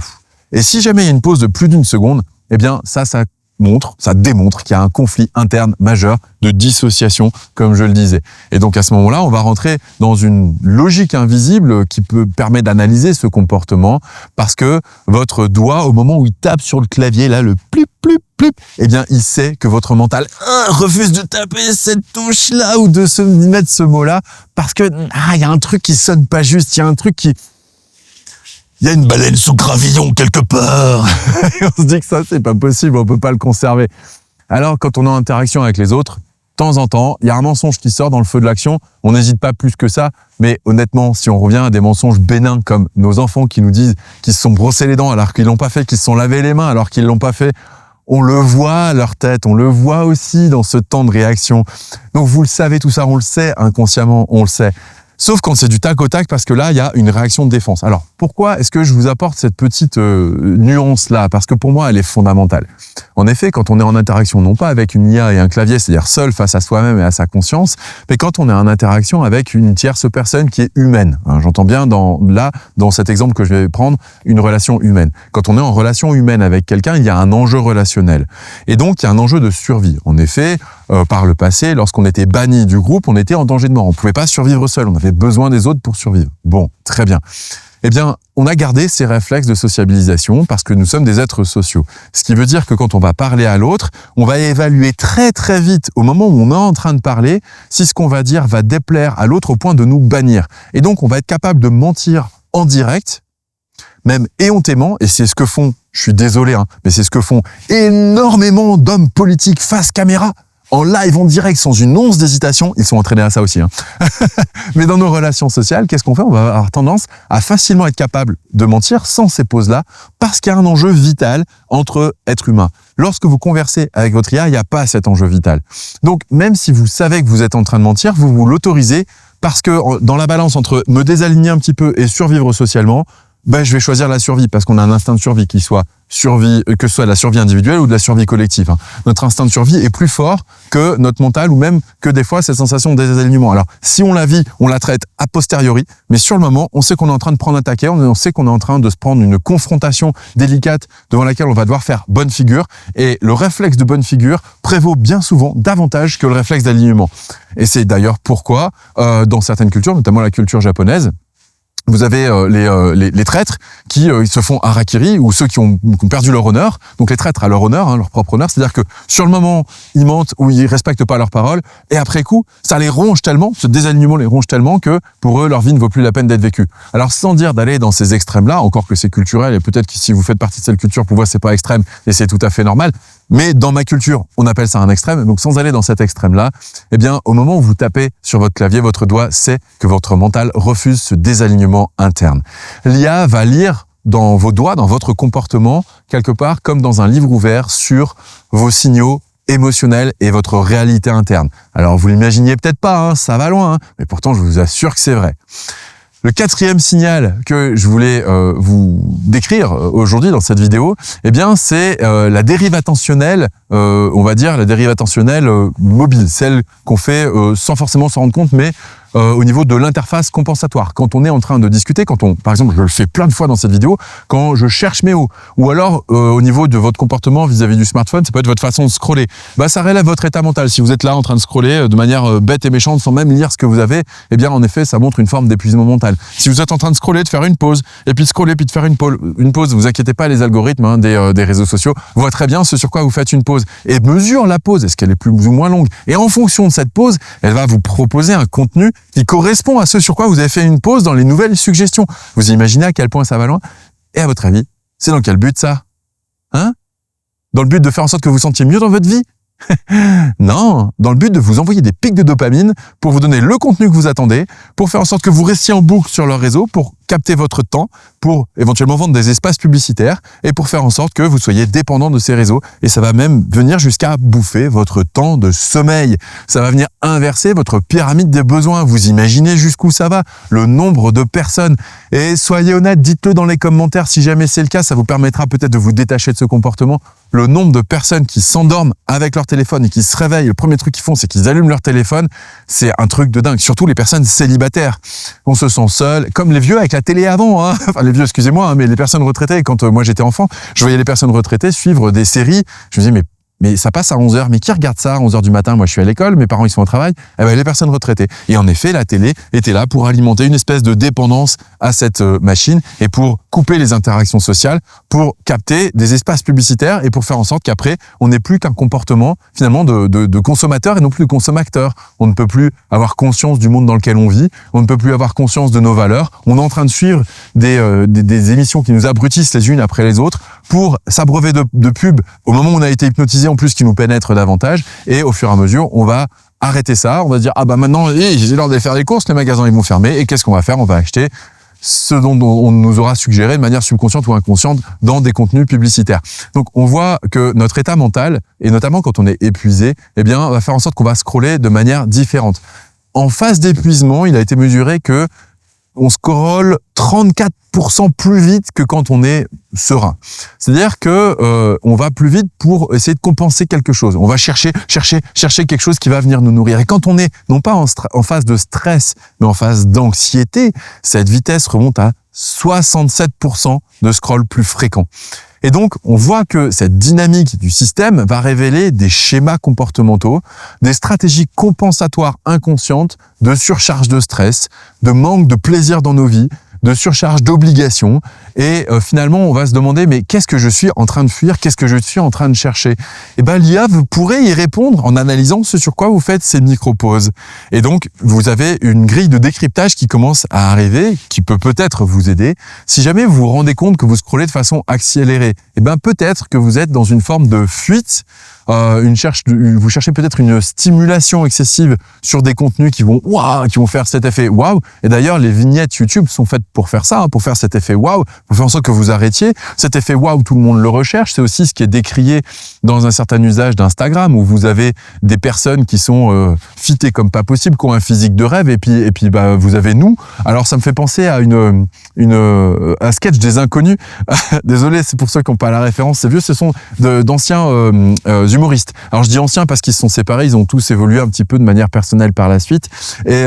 Et si jamais il y a une pause de plus d'une seconde, eh bien ça démontre qu'il y a un conflit interne majeur de dissociation, comme je le disais. Et donc à ce moment-là, on va rentrer dans une logique invisible qui peut permettre d'analyser ce comportement, parce que votre doigt, au moment où il tape sur le clavier, là, le plup, plup, plup, eh bien, il sait que votre mental refuse de taper cette touche-là ou de se mettre ce mot-là, parce que il y a un truc qui sonne pas juste, il y a un truc qui... Il y a une baleine sous gravillon quelque part. Et on se dit que ça, c'est pas possible, on peut pas le conserver. Alors, quand on est en interaction avec les autres, de temps en temps, il y a un mensonge qui sort dans le feu de l'action. On n'hésite pas plus que ça. Mais honnêtement, si on revient à des mensonges bénins comme nos enfants qui nous disent qu'ils se sont brossés les dents alors qu'ils l'ont pas fait, qu'ils se sont lavés les mains alors qu'ils l'ont pas fait, on le voit à leur tête, on le voit aussi dans ce temps de réaction. Donc vous le savez tout ça, on le sait inconsciemment, on le sait. Sauf quand c'est du tac au tac, parce que là, il y a une réaction de défense. Alors, pourquoi est-ce que je vous apporte cette petite nuance-là? Parce que pour moi, elle est fondamentale. En effet, quand on est en interaction, non pas avec une IA et un clavier, c'est-à-dire seul face à soi-même et à sa conscience, mais quand on est en interaction avec une tierce personne qui est humaine. J'entends bien dans cet exemple que je vais prendre, une relation humaine. Quand on est en relation humaine avec quelqu'un, il y a un enjeu relationnel. Et donc, il y a un enjeu de survie. En effet, par le passé, lorsqu'on était banni du groupe, on était en danger de mort. On ne pouvait pas survivre seul. On avait besoin des autres pour survivre. Bon, très bien. Eh bien, on a gardé ces réflexes de sociabilisation parce que nous sommes des êtres sociaux. Ce qui veut dire que quand on va parler à l'autre, on va évaluer très très vite, au moment où on est en train de parler, si ce qu'on va dire va déplaire à l'autre au point de nous bannir. Et donc, on va être capable de mentir en direct, même éhontément, et c'est ce que font, je suis désolé, mais c'est ce que font énormément d'hommes politiques face caméra, en live, en direct, sans une once d'hésitation. Ils sont entraînés à ça aussi. Mais dans nos relations sociales, qu'est-ce qu'on fait? On va avoir tendance à facilement être capable de mentir sans ces pauses-là, parce qu'il y a un enjeu vital entre êtres humains. Lorsque vous conversez avec votre IA, il n'y a pas cet enjeu vital. Donc, même si vous savez que vous êtes en train de mentir, vous vous l'autorisez, parce que dans la balance entre me désaligner un petit peu et survivre socialement, je vais choisir la survie, parce qu'on a un instinct de survie qui soit que ce soit la survie individuelle ou de la survie collective. Notre instinct de survie est plus fort que notre mental, ou même que des fois cette sensation de désalignement. Alors, si on la vit, on la traite a posteriori, mais sur le moment, on sait qu'on est en train de prendre un taquet, on sait qu'on est en train de se prendre une confrontation délicate devant laquelle on va devoir faire bonne figure, et le réflexe de bonne figure prévaut bien souvent davantage que le réflexe d'alignement. Et c'est d'ailleurs pourquoi, dans certaines cultures, notamment la culture japonaise, vous avez les traîtres qui se font harakiri, ou ceux qui ont perdu leur honneur. Donc les traîtres à leur honneur, leur propre honneur, c'est-à-dire que sur le moment, ils mentent ou ils respectent pas leurs paroles, et après coup, ça les ronge tellement, ce désalignement les ronge tellement que pour eux, leur vie ne vaut plus la peine d'être vécue. Alors sans dire d'aller dans ces extrêmes-là, encore que c'est culturel, et peut-être que si vous faites partie de cette culture, pour vous c'est pas extrême, et c'est tout à fait normal, mais dans ma culture, on appelle ça un extrême. Donc sans aller dans cet extrême-là, eh bien, au moment où vous tapez sur votre clavier, votre doigt sait que votre mental refuse ce désalignement interne. L'IA va lire dans vos doigts, dans votre comportement, quelque part comme dans un livre ouvert sur vos signaux émotionnels et votre réalité interne. Alors vous l'imaginiez peut-être pas, ça va loin, mais pourtant je vous assure que c'est vrai. Le quatrième signal que je voulais vous décrire aujourd'hui dans cette vidéo, eh bien, c'est la dérive attentionnelle, on va dire la dérive attentionnelle mobile, celle qu'on fait sans forcément s'en rendre compte, mais au niveau de l'interface compensatoire. Quand on est en train de discuter, par exemple, je le fais plein de fois dans cette vidéo, quand je cherche mes mots, ou alors au niveau de votre comportement vis-à-vis du smartphone, ça peut être votre façon de scroller. Ça relève votre état mental. Si vous êtes là en train de scroller de manière bête et méchante, sans même lire ce que vous avez, eh bien, en effet, ça montre une forme d'épuisement mental. Si vous êtes en train de scroller, de faire une pause, et puis de scroller, puis de faire une pause, vous inquiétez pas, les algorithmes des réseaux sociaux voient très bien ce sur quoi vous faites une pause, et mesure la pause, est-ce qu'elle est plus ou moins longue. Et en fonction de cette pause, elle va vous proposer un contenu qui correspond à ce sur quoi vous avez fait une pause dans les nouvelles suggestions. Vous imaginez à quel point ça va loin? Et à votre avis, c'est dans quel but ça? Dans le but de faire en sorte que vous sentiez mieux dans votre vie? Non, dans le but de vous envoyer des pics de dopamine pour vous donner le contenu que vous attendez, pour faire en sorte que vous restiez en boucle sur leur réseau, pour capter votre temps, pour éventuellement vendre des espaces publicitaires et pour faire en sorte que vous soyez dépendant de ces réseaux. Et ça va même venir jusqu'à bouffer votre temps de sommeil. Ça va venir inverser votre pyramide des besoins. Vous imaginez jusqu'où ça va? Le nombre de personnes. Et soyez honnête, dites-le dans les commentaires si jamais c'est le cas, ça vous permettra peut-être de vous détacher de ce comportement. Le nombre de personnes qui s'endorment avec leur téléphone et qui se réveillent, le premier truc qu'ils font, c'est qu'ils allument leur téléphone. C'est un truc de dingue. Surtout les personnes célibataires. On se sent seul, comme les vieux avec la télé avant. Enfin, les vieux, excusez-moi, mais les personnes retraitées. Quand moi j'étais enfant, je voyais les personnes retraitées suivre des séries. Je me disais, mais mais ça passe à 11h, mais qui regarde ça à 11h du matin? Moi, je suis à l'école, mes parents, ils sont au travail. Eh ben, les personnes retraitées. Et en effet, la télé était là pour alimenter une espèce de dépendance à cette machine et pour couper les interactions sociales, pour capter des espaces publicitaires et pour faire en sorte qu'après, on n'ait plus qu'un comportement, finalement, de consommateur et non plus de consommateur. On ne peut plus avoir conscience du monde dans lequel on vit. On ne peut plus avoir conscience de nos valeurs. On est en train de suivre des émissions qui nous abrutissent les unes après les autres pour s'abreuver de pubs au moment où on a été hypnotisé, en plus qui nous pénètrent davantage, et au fur et à mesure, on va arrêter ça, on va dire, ah bah maintenant, j'ai l'heure d'aller faire les courses, les magasins ils vont fermer, et qu'est-ce qu'on va faire? On va acheter ce dont on nous aura suggéré de manière subconsciente ou inconsciente dans des contenus publicitaires. Donc on voit que notre état mental, et notamment quand on est épuisé, eh bien, va faire en sorte qu'on va scroller de manière différente. En phase d'épuisement, il a été mesuré que on scrolle 34% plus vite que quand on est serein. C'est-à-dire que on va plus vite pour essayer de compenser quelque chose. On va chercher quelque chose qui va venir nous nourrir. Et quand on est non pas en phase de stress, mais en phase d'anxiété, cette vitesse remonte à 67% de scroll plus fréquent. Et donc, on voit que cette dynamique du système va révéler des schémas comportementaux, des stratégies compensatoires inconscientes de surcharge de stress, de manque de plaisir dans nos vies, de surcharge d'obligations. Et finalement, on va se demander, mais qu'est-ce que je suis en train de fuir? Qu'est-ce que je suis en train de chercher? Et ben, l'IA, vous pourrez y répondre en analysant ce sur quoi vous faites ces micro-pauses. Et donc, vous avez une grille de décryptage qui commence à arriver, qui peut peut-être vous aider. Si jamais vous vous rendez compte que vous scrollez de façon accélérée, et ben, peut-être que vous êtes dans une forme de fuite, vous cherchez peut-être une stimulation excessive sur des contenus qui vont faire cet effet waouh. Et d'ailleurs, les vignettes YouTube sont faites pour faire ça, pour faire cet effet waouh, pour faire en sorte que vous arrêtiez. Cet effet waouh, tout le monde le recherche. C'est aussi ce qui est décrié dans un certain usage d'Instagram, où vous avez des personnes qui sont fitées comme pas possible, qui ont un physique de rêve, et puis bah, vous avez nous. Alors ça me fait penser à un sketch des Inconnus. Désolé, c'est pour ceux qui n'ont pas la référence, c'est vieux. Ce sont d'anciens humoristes. Alors je dis anciens parce qu'ils se sont séparés, ils ont tous évolué un petit peu de manière personnelle par la suite. Et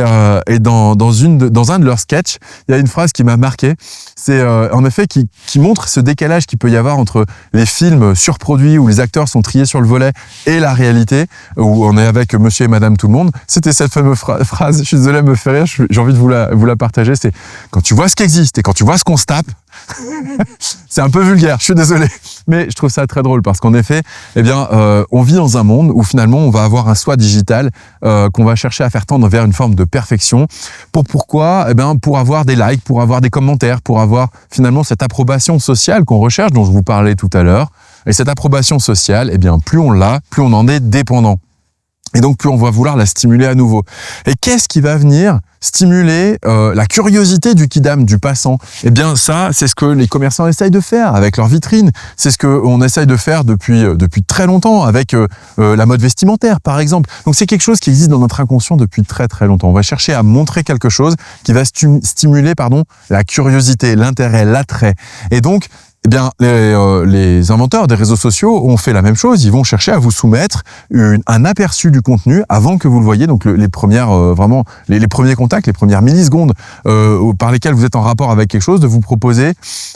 dans un de leurs sketchs, il y a une phrase qui m'a marqué. C'est en effet qui montre ce décalage qu'il peut y avoir entre les films surproduits où les acteurs sont triés sur le volet et la réalité où on est avec Monsieur et Madame tout le monde. C'était cette fameuse phrase. Je suis désolé, elle me fait rire. J'ai envie de vous la partager. C'est quand tu vois ce qui existe et quand tu vois ce qu'on se tape. C'est un peu vulgaire, je suis désolé, mais je trouve ça très drôle parce qu'en effet, on vit dans un monde où finalement on va avoir un soi digital qu'on va chercher à faire tendre vers une forme de perfection. Pourquoi? Pour avoir des likes, pour avoir des commentaires, pour avoir finalement cette approbation sociale qu'on recherche, dont je vous parlais tout à l'heure. Et cette approbation sociale, plus on l'a, plus on en est dépendant. Et donc, plus on va vouloir la stimuler à nouveau. Et qu'est-ce qui va venir stimuler la curiosité du kidam, du passant? Ça, c'est ce que les commerçants essayent de faire avec leurs vitrines. C'est ce qu'on essaye de faire depuis très longtemps avec la mode vestimentaire, par exemple. Donc, c'est quelque chose qui existe dans notre inconscient depuis très, très longtemps. On va chercher à montrer quelque chose qui va stimuler, la curiosité, l'intérêt, l'attrait. Et donc, les inventeurs des réseaux sociaux ont fait la même chose. Ils vont chercher à vous soumettre un aperçu du contenu avant que vous le voyez. Donc les premières les premiers contacts, les premières millisecondes par lesquelles vous êtes en rapport avec quelque chose, de vous proposer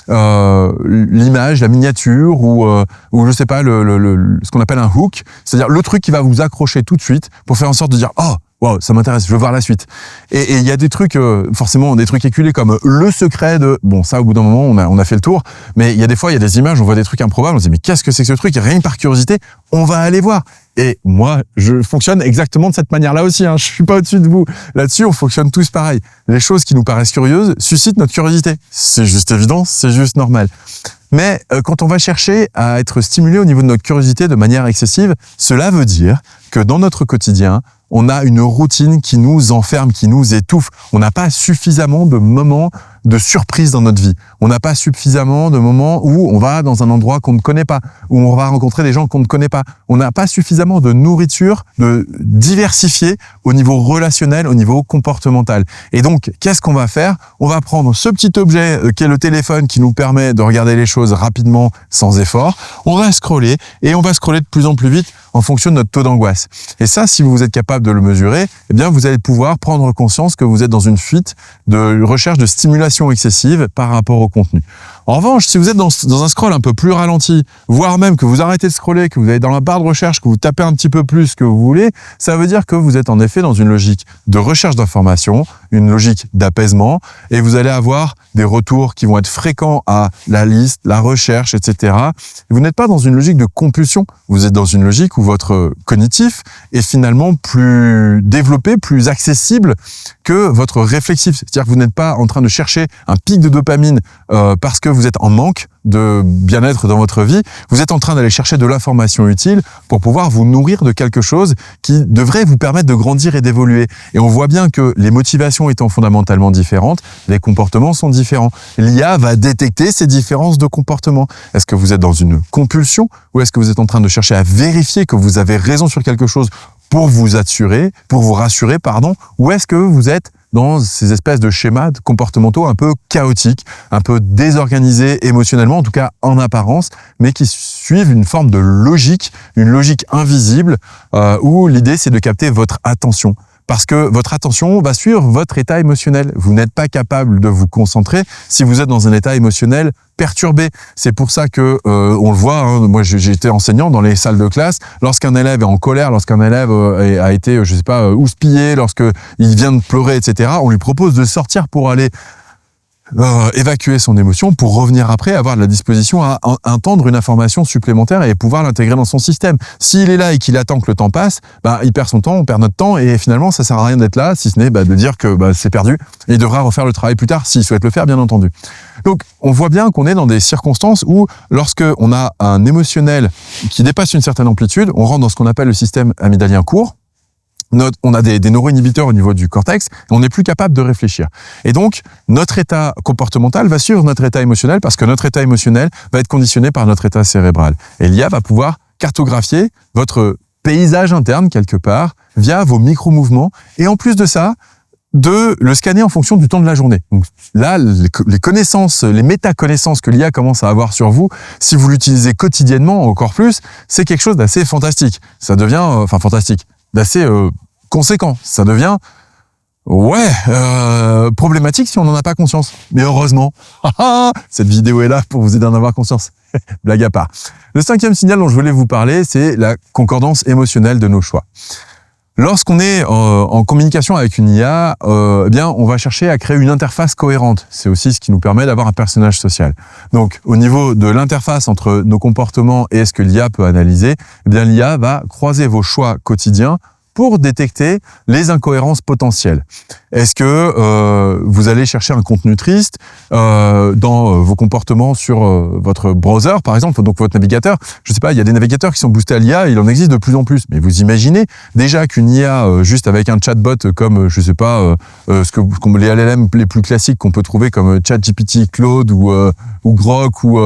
l'image, la miniature ou je sais pas ce qu'on appelle un hook, c'est-à-dire le truc qui va vous accrocher tout de suite pour faire en sorte de dire wow, ça m'intéresse, je veux voir la suite. Et il y a des trucs, forcément, des trucs éculés comme le secret de... Bon, ça, au bout d'un moment, on a fait le tour. Mais il y a des fois, il y a des images, on voit des trucs improbables, on se dit, mais qu'est-ce que c'est que ce truc? Et rien que par curiosité, on va aller voir. Et moi, je fonctionne exactement de cette manière-là aussi. Je suis pas au-dessus de vous. Là-dessus, on fonctionne tous pareil. Les choses qui nous paraissent curieuses suscitent notre curiosité. C'est juste évident, c'est juste normal. Mais quand on va chercher à être stimulé au niveau de notre curiosité de manière excessive, cela veut dire que dans notre quotidien, on a une routine qui nous enferme, qui nous étouffe. On n'a pas suffisamment de moments de surprise dans notre vie. On n'a pas suffisamment de moments où on va dans un endroit qu'on ne connaît pas, où on va rencontrer des gens qu'on ne connaît pas. On n'a pas suffisamment de nourriture diversifiée au niveau relationnel, au niveau comportemental. Et donc, qu'est-ce qu'on va faire? On va prendre ce petit objet qui est le téléphone qui nous permet de regarder les choses rapidement, sans effort. On va scroller et on va scroller de plus en plus vite en fonction de notre taux d'angoisse. Et ça, si vous êtes capable de le mesurer, vous allez pouvoir prendre conscience que vous êtes dans une fuite de recherche de stimulation stimulation excessive par rapport au contenu. En revanche, si vous êtes dans un scroll un peu plus ralenti, voire même que vous arrêtez de scroller, que vous allez dans la barre de recherche, que vous tapez un petit peu plus que vous voulez, ça veut dire que vous êtes en effet dans une logique de recherche d'informations, une logique d'apaisement, et vous allez avoir des retours qui vont être fréquents à la liste, la recherche, etc. Vous n'êtes pas dans une logique de compulsion, vous êtes dans une logique où votre cognitif est finalement plus développé, plus accessible que votre réflexif. C'est-à-dire que vous n'êtes pas en train de chercher un pic de dopamine parce que vous êtes en manque de bien-être dans votre vie, vous êtes en train d'aller chercher de l'information utile pour pouvoir vous nourrir de quelque chose qui devrait vous permettre de grandir et d'évoluer. Et on voit bien que les motivations étant fondamentalement différentes, les comportements sont différents. L'IA va détecter ces différences de comportement. Est-ce que vous êtes dans une compulsion ou est-ce que vous êtes en train de chercher à vérifier que vous avez raison sur quelque chose pour vous rassurer, ou est-ce que vous êtes dans ces espèces de schémas comportementaux un peu chaotiques, un peu désorganisés émotionnellement, en tout cas en apparence, mais qui suivent une forme de logique, une logique invisible, où l'idée c'est de capter votre attention. Parce que votre attention va suivre votre état émotionnel. Vous n'êtes pas capable de vous concentrer si vous êtes dans un état émotionnel perturbé. C'est pour ça que on le voit. Hein, moi, j'ai été enseignant dans les salles de classe. Lorsqu'un élève est en colère, lorsqu'un élève a été, je sais pas, houspillé, lorsqu'il vient de pleurer, etc., on lui propose de sortir pour aller évacuer son émotion pour revenir après, avoir de la disposition à entendre une information supplémentaire et pouvoir l'intégrer dans son système. S'il est là et qu'il attend que le temps passe, il perd son temps, on perd notre temps et finalement ça sert à rien d'être là, si ce n'est de dire que c'est perdu et il devra refaire le travail plus tard s'il souhaite le faire, bien entendu. Donc on voit bien qu'on est dans des circonstances où lorsque on a un émotionnel qui dépasse une certaine amplitude, on rentre dans ce qu'on appelle le système amygdalien court. On a des neuroinhibiteurs au niveau du cortex, et on n'est plus capable de réfléchir. Et donc, notre état comportemental va suivre notre état émotionnel parce que notre état émotionnel va être conditionné par notre état cérébral. Et l'IA va pouvoir cartographier votre paysage interne quelque part via vos micro-mouvements. Et en plus de ça, de le scanner en fonction du temps de la journée. Donc là, les connaissances, les méta-connaissances que l'IA commence à avoir sur vous, si vous l'utilisez quotidiennement encore plus, c'est quelque chose d'assez fantastique. Ça devient, fantastique, d'assez conséquent. Ça devient, problématique si on n'en a pas conscience. Mais heureusement, cette vidéo est là pour vous aider à en avoir conscience. Blague à part. Le 5e signal dont je voulais vous parler, c'est la concordance émotionnelle de nos choix. Lorsqu'on est en communication avec une IA, on va chercher à créer une interface cohérente. C'est aussi ce qui nous permet d'avoir un personnage social. Donc, au niveau de l'interface entre nos comportements et ce que l'IA peut analyser, l'IA va croiser vos choix quotidiens pour détecter les incohérences potentielles. Est-ce que vous allez chercher un contenu triste dans vos comportements sur votre browser, par exemple, donc votre navigateur? Je sais pas, il y a des navigateurs qui sont boostés à l'IA, il en existe de plus en plus. Mais vous imaginez déjà qu'une IA, juste avec un chatbot comme, je sais pas, comme les LLM les plus classiques qu'on peut trouver comme ChatGPT, Claude ou Grok ou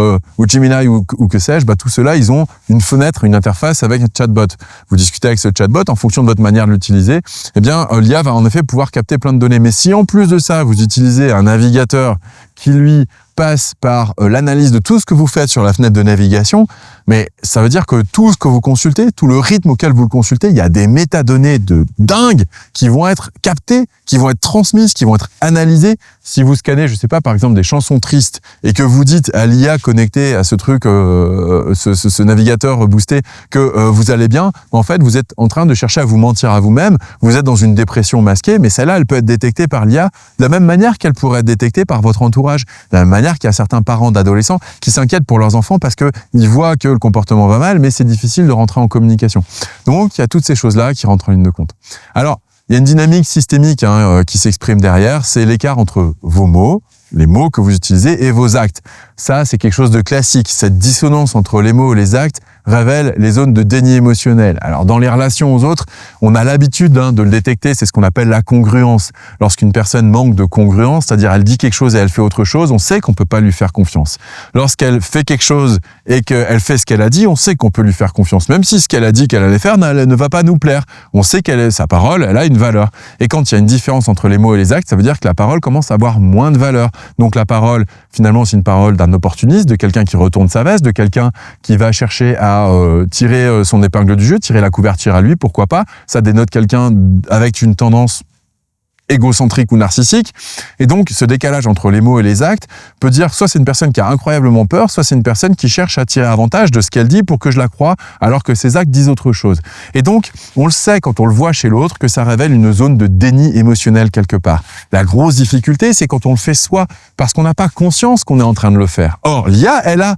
Gemini ou que sais-je, tout cela, ils ont une fenêtre, une interface avec un chatbot. Vous discutez avec ce chatbot en fonction de votre manière de l'utiliser, l'IA va en effet pouvoir capter plein de données. Mais si en plus de ça, vous utilisez un navigateur qui, lui, passe par l'analyse de tout ce que vous faites sur la fenêtre de navigation, mais ça veut dire que tout ce que vous consultez, tout le rythme auquel vous le consultez, il y a des métadonnées de dingue qui vont être captées, qui vont être transmises, qui vont être analysées. Si vous scannez, je sais pas, par exemple, des chansons tristes et que vous dites à l'IA connectée à ce truc, ce navigateur boosté, que vous allez bien, en fait, vous êtes en train de chercher à vous mentir à vous-même, vous êtes dans une dépression masquée, mais celle-là, elle peut être détectée par l'IA de la même manière qu'elle pourrait être détectée par votre entourage. De la même manière qu'il y a certains parents d'adolescents qui s'inquiètent pour leurs enfants parce qu'ils voient que le comportement va mal, mais c'est difficile de rentrer en communication. Donc, il y a toutes ces choses-là qui rentrent en ligne de compte. Alors, il y a une dynamique systémique qui s'exprime derrière, c'est l'écart entre vos mots, les mots que vous utilisez, et vos actes. Ça, c'est quelque chose de classique. Cette dissonance entre les mots et les actes révèle les zones de déni émotionnel. Alors, dans les relations aux autres, on a l'habitude de le détecter, c'est ce qu'on appelle la congruence. Lorsqu'une personne manque de congruence, c'est-à-dire elle dit quelque chose et elle fait autre chose, on sait qu'on peut pas lui faire confiance. Lorsqu'elle fait quelque chose et qu'elle fait ce qu'elle a dit, on sait qu'on peut lui faire confiance. Même si ce qu'elle a dit qu'elle allait faire ne va pas nous plaire. On sait sa parole, elle a une valeur. Et quand il y a une différence entre les mots et les actes, ça veut dire que la parole commence à avoir moins de valeur. Donc la parole, finalement, c'est une parole d'un opportuniste, de quelqu'un qui retourne sa veste, de quelqu'un qui va chercher à tirer son épingle du jeu, tirer la couverture à lui, pourquoi pas. Ça dénote quelqu'un avec une tendance égocentrique ou narcissique. Et donc, ce décalage entre les mots et les actes peut dire soit c'est une personne qui a incroyablement peur, soit c'est une personne qui cherche à tirer avantage de ce qu'elle dit pour que je la croie, alors que ses actes disent autre chose. Et donc, on le sait quand on le voit chez l'autre que ça révèle une zone de déni émotionnel quelque part. La grosse difficulté, c'est quand on le fait soi, parce qu'on n'a pas conscience qu'on est en train de le faire. Or, l'IA, elle a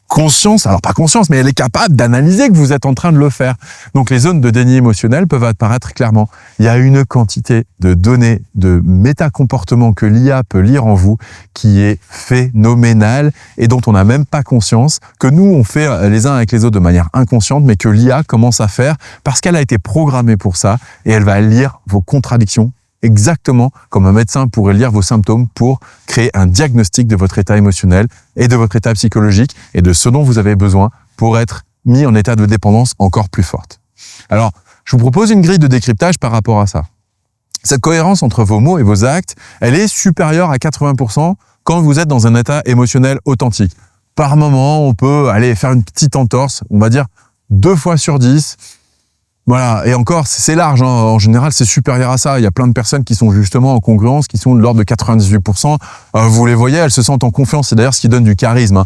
conscience, alors pas conscience, mais elle est capable d'analyser que vous êtes en train de le faire. Donc les zones de déni émotionnel peuvent apparaître clairement. Il y a une quantité de données, de métacomportements que l'IA peut lire en vous qui est phénoménale et dont on n'a même pas conscience, que nous on fait les uns avec les autres de manière inconsciente, mais que l'IA commence à faire parce qu'elle a été programmée pour ça et elle va lire vos contradictions exactement comme un médecin pourrait lire vos symptômes pour créer un diagnostic de votre état émotionnel et de votre état psychologique et de ce dont vous avez besoin pour être mis en état de dépendance encore plus forte. Alors, je vous propose une grille de décryptage par rapport à ça. Cette cohérence entre vos mots et vos actes, elle est supérieure à 80% quand vous êtes dans un état émotionnel authentique. Par moment, on peut aller faire une petite entorse, on va dire 2 fois sur 10. Voilà, et encore, c'est large, hein. En général, c'est supérieur à ça. Il y a plein de personnes qui sont justement en congruence, qui sont de l'ordre de 98%. Vous les voyez, elles se sentent en confiance. C'est d'ailleurs ce qui donne du charisme.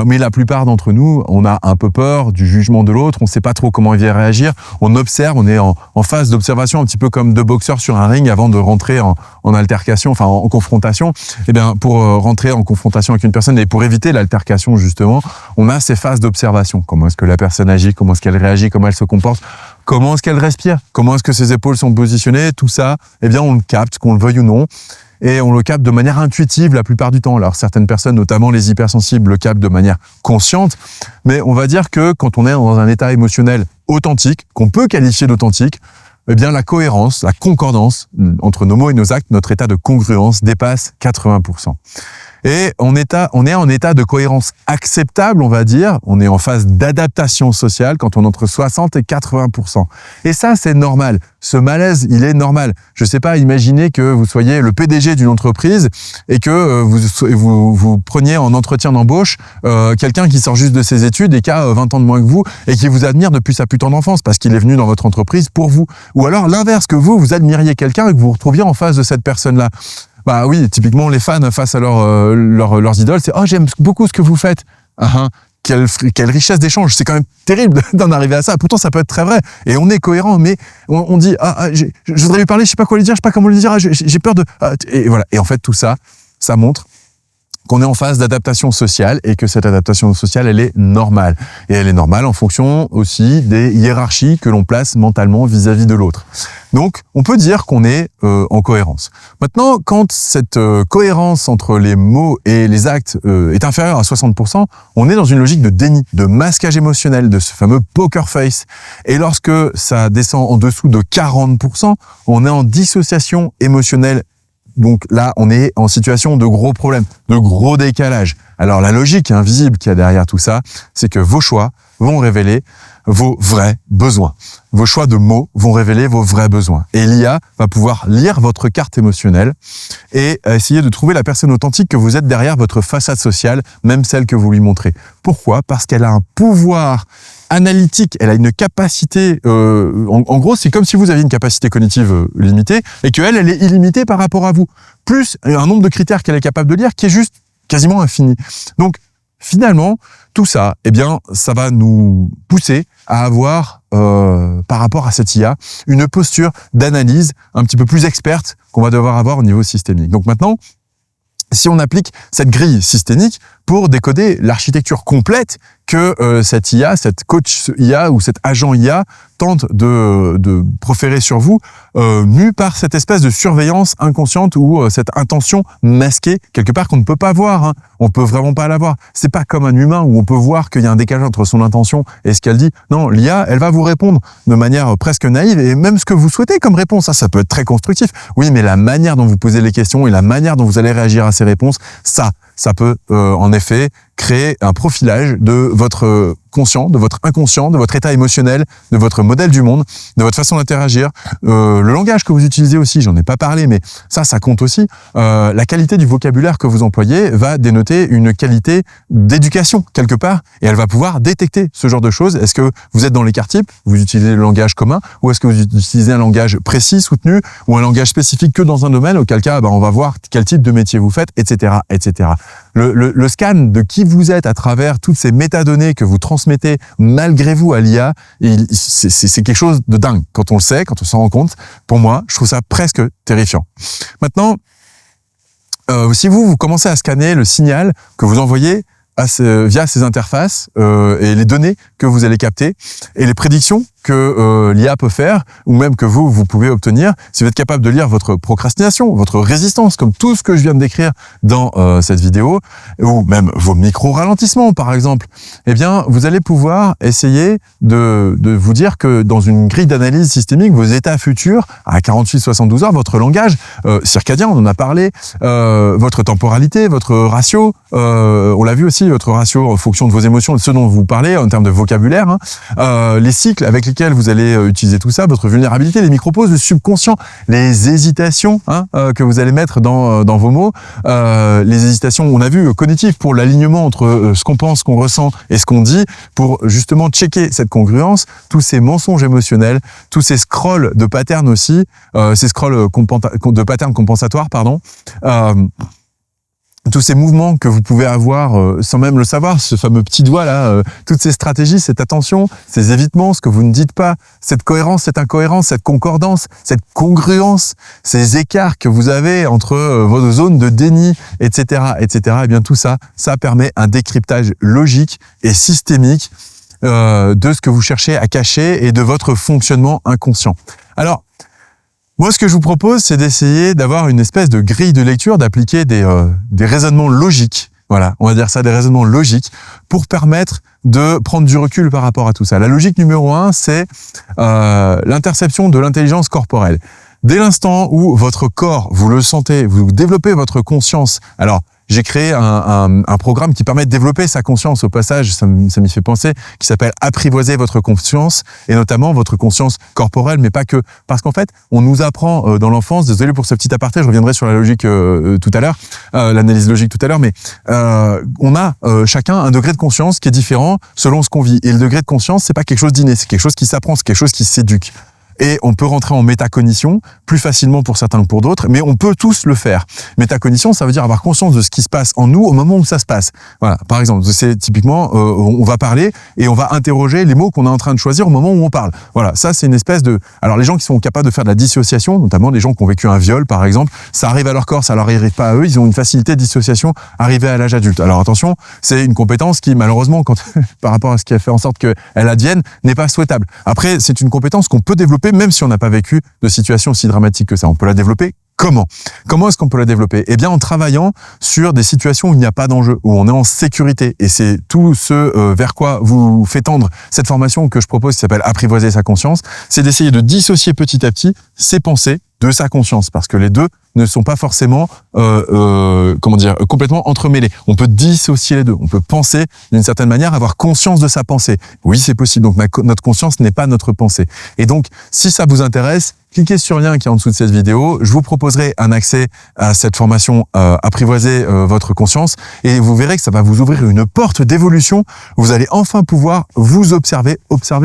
Mais la plupart d'entre nous, on a un peu peur du jugement de l'autre. On ne sait pas trop comment il va réagir. On observe, on est en phase d'observation, un petit peu comme 2 boxeurs sur un ring avant de rentrer en altercation, enfin en confrontation. Eh bien, pour rentrer en confrontation avec une personne et pour éviter l'altercation, justement, on a ces phases d'observation. Comment est-ce que la personne agit? Comment est-ce qu'elle réagit? Comment elle se comporte? Comment est-ce qu'elle respire? Comment est-ce que ses épaules sont positionnées? Tout ça, eh bien, on le capte, qu'on le veuille ou non. Et on le capte de manière intuitive la plupart du temps. Alors, certaines personnes, notamment les hypersensibles, le captent de manière consciente. Mais on va dire que quand on est dans un état émotionnel authentique, qu'on peut qualifier d'authentique, eh bien, la cohérence, la concordance entre nos mots et nos actes, notre état de congruence dépasse 80%. Et on est en état de cohérence acceptable, on va dire. On est en phase d'adaptation sociale quand on est entre 60 et 80%. Et ça, c'est normal. Ce malaise, il est normal. Je sais pas, imaginez que vous soyez le PDG d'une entreprise et que vous preniez en entretien d'embauche quelqu'un qui sort juste de ses études et qui a 20 ans de moins que vous et qui vous admire depuis sa plus tendre enfance parce qu'il est venu dans votre entreprise pour vous. Ou alors l'inverse, que vous admiriez quelqu'un et que vous vous retrouviez en face de cette personne-là. Bah oui, typiquement les fans face à leurs idoles, c'est « Oh, j'aime beaucoup ce que vous faites ». Quelle richesse d'échange. C'est quand même terrible d'en arriver à ça. Pourtant, ça peut être très vrai. Et on est cohérent, mais on dit je voudrais lui parler, je sais pas quoi lui dire, je sais pas comment lui dire, j'ai peur de... Et voilà. Et en fait, tout ça, ça montre qu'on est en phase d'adaptation sociale et que cette adaptation sociale, elle est normale. Et elle est normale en fonction aussi des hiérarchies que l'on place mentalement vis-à-vis de l'autre. Donc, on peut dire qu'on est en cohérence. Maintenant, quand cette cohérence entre les mots et les actes est inférieure à 60%, on est dans une logique de déni, de masquage émotionnel, de ce fameux poker face. Et lorsque ça descend en dessous de 40%, on est en dissociation émotionnelle. Donc là, on est en situation de gros problèmes, de gros décalage. Alors la logique invisible qu'il y a derrière tout ça, c'est que vos choix vont révéler vos vrais besoins. Vos choix de mots vont révéler vos vrais besoins. Et l'IA va pouvoir lire votre carte émotionnelle et essayer de trouver la personne authentique que vous êtes derrière votre façade sociale, même celle que vous lui montrez. Pourquoi? Parce qu'elle a un pouvoir analytique, elle a une capacité, en gros, c'est comme si vous aviez une capacité cognitive limitée et qu'elle, elle est illimitée par rapport à vous. Plus un nombre de critères qu'elle est capable de lire qui est juste quasiment infini. Donc, finalement, tout ça, eh bien, ça va nous pousser à avoir, par rapport à cette IA, une posture d'analyse un petit peu plus experte qu'on va devoir avoir au niveau systémique. Donc maintenant, si on applique cette grille systémique pour décoder l'architecture complète que cette IA, cette coach IA ou cet agent IA tente de proférer sur vous, mu par cette espèce de surveillance inconsciente ou cette intention masquée, quelque part qu'on ne peut pas voir. Hein. On peut vraiment pas la voir. C'est pas comme un humain où on peut voir qu'il y a un décalage entre son intention et ce qu'elle dit. Non, l'IA, elle va vous répondre de manière presque naïve et même ce que vous souhaitez comme réponse. Ça peut être très constructif. Oui, mais la manière dont vous posez les questions et la manière dont vous allez réagir à ces réponses, ça peut en effet créer un profilage de votre conscient, de votre inconscient, de votre état émotionnel, de votre modèle du monde, de votre façon d'interagir, le langage que vous utilisez aussi, j'en ai pas parlé, mais ça compte aussi. La qualité du vocabulaire que vous employez va dénoter une qualité d'éducation quelque part, et elle va pouvoir détecter ce genre de choses. Est-ce que vous êtes dans l'écart type, vous utilisez le langage commun, ou est-ce que vous utilisez un langage précis, soutenu, ou un langage spécifique que dans un domaine, auquel cas on va voir quel type de métier vous faites, etc. etc. Le scan de qui vous êtes à travers toutes ces métadonnées que vous transmettez malgré vous à l'IA, c'est quelque chose de dingue. Quand on le sait, quand on s'en rend compte, pour moi, je trouve ça presque terrifiant. Maintenant, si vous commencez à scanner le signal que vous envoyez via ces interfaces et les données que vous allez capter et les prédictions que l'IA peut faire, ou même que vous pouvez obtenir, si vous êtes capable de lire votre procrastination, votre résistance, comme tout ce que je viens de décrire dans cette vidéo, ou même vos micro-ralentissements par exemple, eh bien vous allez pouvoir essayer de vous dire que dans une grille d'analyse systémique, vos états futurs, à 48-72 heures, votre langage circadien, on en a parlé, votre temporalité, votre ratio, on l'a vu aussi, votre ratio en fonction de vos émotions, de ce dont vous parlez en termes de vocabulaire, les cycles avec lesquels vous allez utiliser tout ça, votre vulnérabilité, les micro-pauses, le subconscient, les hésitations que vous allez mettre dans vos mots, les hésitations, on a vu, cognitives pour l'alignement entre ce qu'on pense, ce qu'on ressent et ce qu'on dit, pour justement checker cette congruence, tous ces mensonges émotionnels, tous ces scrolls de patterns aussi, ces scrolls de patterns compensatoires, pardon, tous ces mouvements que vous pouvez avoir sans même le savoir, ce fameux petit doigt là, toutes ces stratégies, cette attention, ces évitements, ce que vous ne dites pas, cette cohérence, cette incohérence, cette concordance, cette congruence, ces écarts que vous avez entre vos zones de déni, etc., etc. Et bien tout ça, ça permet un décryptage logique et systémique de ce que vous cherchez à cacher et de votre fonctionnement inconscient. Alors, moi, ce que je vous propose, c'est d'essayer d'avoir une espèce de grille de lecture, d'appliquer des raisonnements logiques. Voilà, on va dire ça, des raisonnements logiques, pour permettre de prendre du recul par rapport à tout ça. La logique numéro 1, c'est l'interception de l'intelligence corporelle. Dès l'instant où votre corps, vous le sentez, vous développez votre conscience, alors j'ai créé un programme qui permet de développer sa conscience au passage, ça m'y fait penser, qui s'appelle Apprivoiser votre conscience, et notamment votre conscience corporelle, mais pas que. Parce qu'en fait, on nous apprend dans l'enfance, désolé pour ce petit aparté, je reviendrai sur la logique tout à l'heure, l'analyse logique tout à l'heure, mais on a chacun un degré de conscience qui est différent selon ce qu'on vit. Et le degré de conscience, c'est pas quelque chose d'inné, c'est quelque chose qui s'apprend, c'est quelque chose qui s'éduque. Et on peut rentrer en métacognition plus facilement pour certains que pour d'autres, mais on peut tous le faire. Métacognition, ça veut dire avoir conscience de ce qui se passe en nous au moment où ça se passe. Voilà. Par exemple, c'est typiquement, on va parler et on va interroger les mots qu'on est en train de choisir au moment où on parle. Voilà. Ça, c'est une espèce de... Alors, les gens qui sont capables de faire de la dissociation, notamment les gens qui ont vécu un viol, par exemple, ça arrive à leur corps, ça leur arrive pas à eux, ils ont une facilité de dissociation arrivée à l'âge adulte. Alors, attention, c'est une compétence qui, malheureusement, par rapport à ce qui a fait en sorte qu'elle advienne, n'est pas souhaitable. Après, c'est une compétence qu'on peut développer même si on n'a pas vécu de situation aussi dramatique que ça. On peut la développer. Comment ? Comment est-ce qu'on peut la développer ? Eh bien, en travaillant sur des situations où il n'y a pas d'enjeu, où on est en sécurité. Et c'est tout ce vers quoi vous fait tendre cette formation que je propose, qui s'appelle Apprivoiser sa conscience. C'est d'essayer de dissocier petit à petit ses pensées de sa conscience, parce que les deux ne sont pas forcément complètement entremêlés. On peut dissocier les deux. On peut penser d'une certaine manière, avoir conscience de sa pensée. Oui, c'est possible. Donc notre conscience n'est pas notre pensée. Et donc, si ça vous intéresse, cliquez sur le lien qui est en dessous de cette vidéo. Je vous proposerai un accès à cette formation Apprivoiser votre conscience, et vous verrez que ça va vous ouvrir une porte d'évolution. Vous allez enfin pouvoir vous observer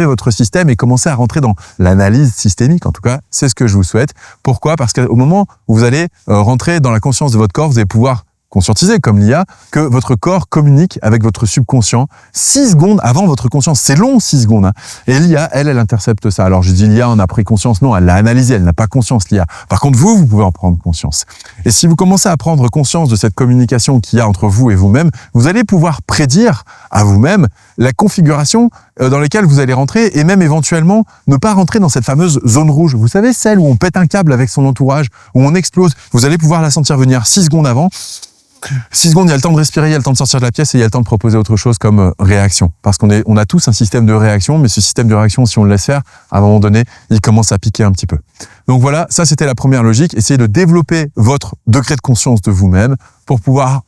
votre système et commencer à rentrer dans l'analyse systémique. En tout cas, c'est ce que je vous souhaite. Pourquoi ? Parce qu'au moment où vous allez rentrer dans la conscience de votre corps, vous allez pouvoir conscientiser, comme l'IA, que votre corps communique avec votre subconscient 6 secondes avant votre conscience. C'est long, 6 secondes. Hein. Et l'IA, elle intercepte ça. Alors, je dis l'IA en a pris conscience. Non, elle l'a analysé. Elle n'a pas conscience, l'IA. Par contre, vous pouvez en prendre conscience. Et si vous commencez à prendre conscience de cette communication qu'il y a entre vous et vous-même, vous allez pouvoir prédire à vous-même la configuration dans laquelle vous allez rentrer, et même éventuellement ne pas rentrer dans cette fameuse zone rouge. Vous savez, celle où on pète un câble avec son entourage, où on explose. Vous allez pouvoir la sentir venir 6 secondes avant. 6 secondes, il y a le temps de respirer, il y a le temps de sortir de la pièce et il y a le temps de proposer autre chose comme réaction. Parce qu'on a tous un système de réaction, mais ce système de réaction, si on le laisse faire, à un moment donné, il commence à piquer un petit peu. Donc voilà, ça c'était la première logique. Essayez de développer votre degré de conscience de vous-même pour pouvoir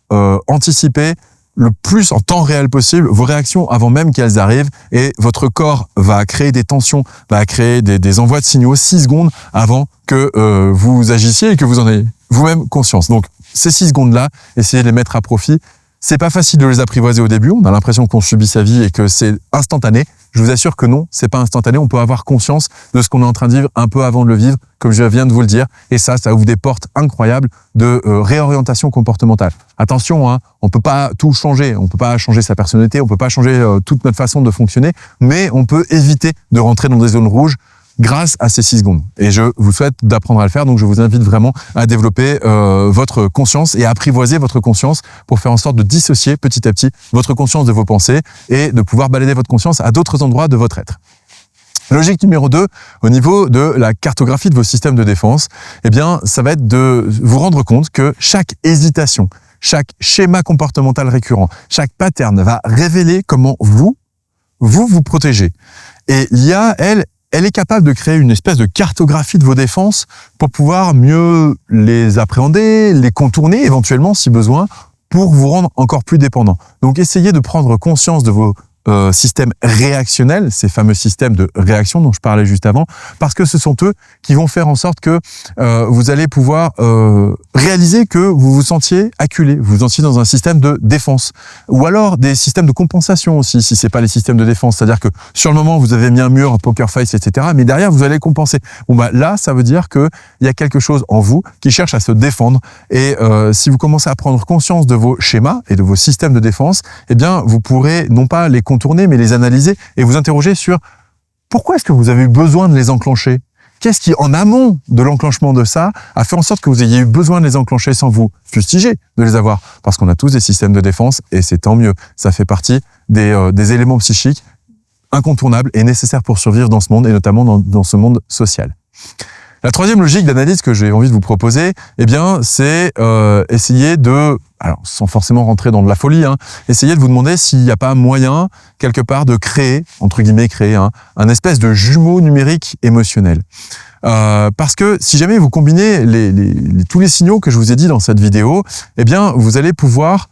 anticiper le plus en temps réel possible vos réactions avant même qu'elles arrivent, et votre corps va créer des tensions, va créer des envois de signaux 6 secondes avant que vous agissiez et que vous en ayez vous-même conscience. Donc ces 6 secondes-là, essayez de les mettre à profit. C'est pas facile de les apprivoiser au début, on a l'impression qu'on subit sa vie et que c'est instantané. Je vous assure que non, c'est pas instantané, on peut avoir conscience de ce qu'on est en train de vivre un peu avant de le vivre, comme je viens de vous le dire, et ça ouvre des portes incroyables de réorientation comportementale. Attention, hein, on peut pas tout changer, on peut pas changer sa personnalité, on peut pas changer toute notre façon de fonctionner, mais on peut éviter de rentrer dans des zones rouges grâce à ces 6 secondes. Et je vous souhaite d'apprendre à le faire, donc je vous invite vraiment à développer votre conscience et à apprivoiser votre conscience pour faire en sorte de dissocier petit à petit votre conscience de vos pensées et de pouvoir balader votre conscience à d'autres endroits de votre être. Logique numéro 2, au niveau de la cartographie de vos systèmes de défense, eh bien, ça va être de vous rendre compte que chaque hésitation, chaque schéma comportemental récurrent, chaque pattern va révéler comment vous protégez. Et l'IA, elle est capable de créer une espèce de cartographie de vos défenses pour pouvoir mieux les appréhender, les contourner éventuellement si besoin, pour vous rendre encore plus dépendant. Donc essayez de prendre conscience de vos systèmes réactionnels, ces fameux systèmes de réaction dont je parlais juste avant, parce que ce sont eux qui vont faire en sorte que vous allez pouvoir réaliser que vous vous sentiez acculé, vous vous sentiez dans un système de défense, ou alors des systèmes de compensation aussi, si c'est pas les systèmes de défense, c'est-à-dire que sur le moment vous avez mis un mur, poker face, etc., mais derrière vous allez compenser. Bon bah là, ça veut dire que il y a quelque chose en vous qui cherche à se défendre, et si vous commencez à prendre conscience de vos schémas et de vos systèmes de défense, eh bien vous pourrez non pas les contourner, mais les analyser et vous interroger sur pourquoi est-ce que vous avez eu besoin de les enclencher? Qu'est-ce qui, en amont de l'enclenchement de ça, a fait en sorte que vous ayez eu besoin de les enclencher sans vous fustiger de les avoir? Parce qu'on a tous des systèmes de défense et c'est tant mieux. Ça fait partie des éléments psychiques incontournables et nécessaires pour survivre dans ce monde et notamment dans ce monde social. La troisième logique d'analyse que j'ai envie de vous proposer, eh bien, c'est essayer de, alors sans forcément rentrer dans de la folie, hein, essayer de vous demander s'il n'y a pas moyen, quelque part, de créer, entre guillemets, un espèce de jumeau numérique émotionnel. Parce que si jamais vous combinez tous les signaux que je vous ai dit dans cette vidéo, eh bien, vous allez pouvoir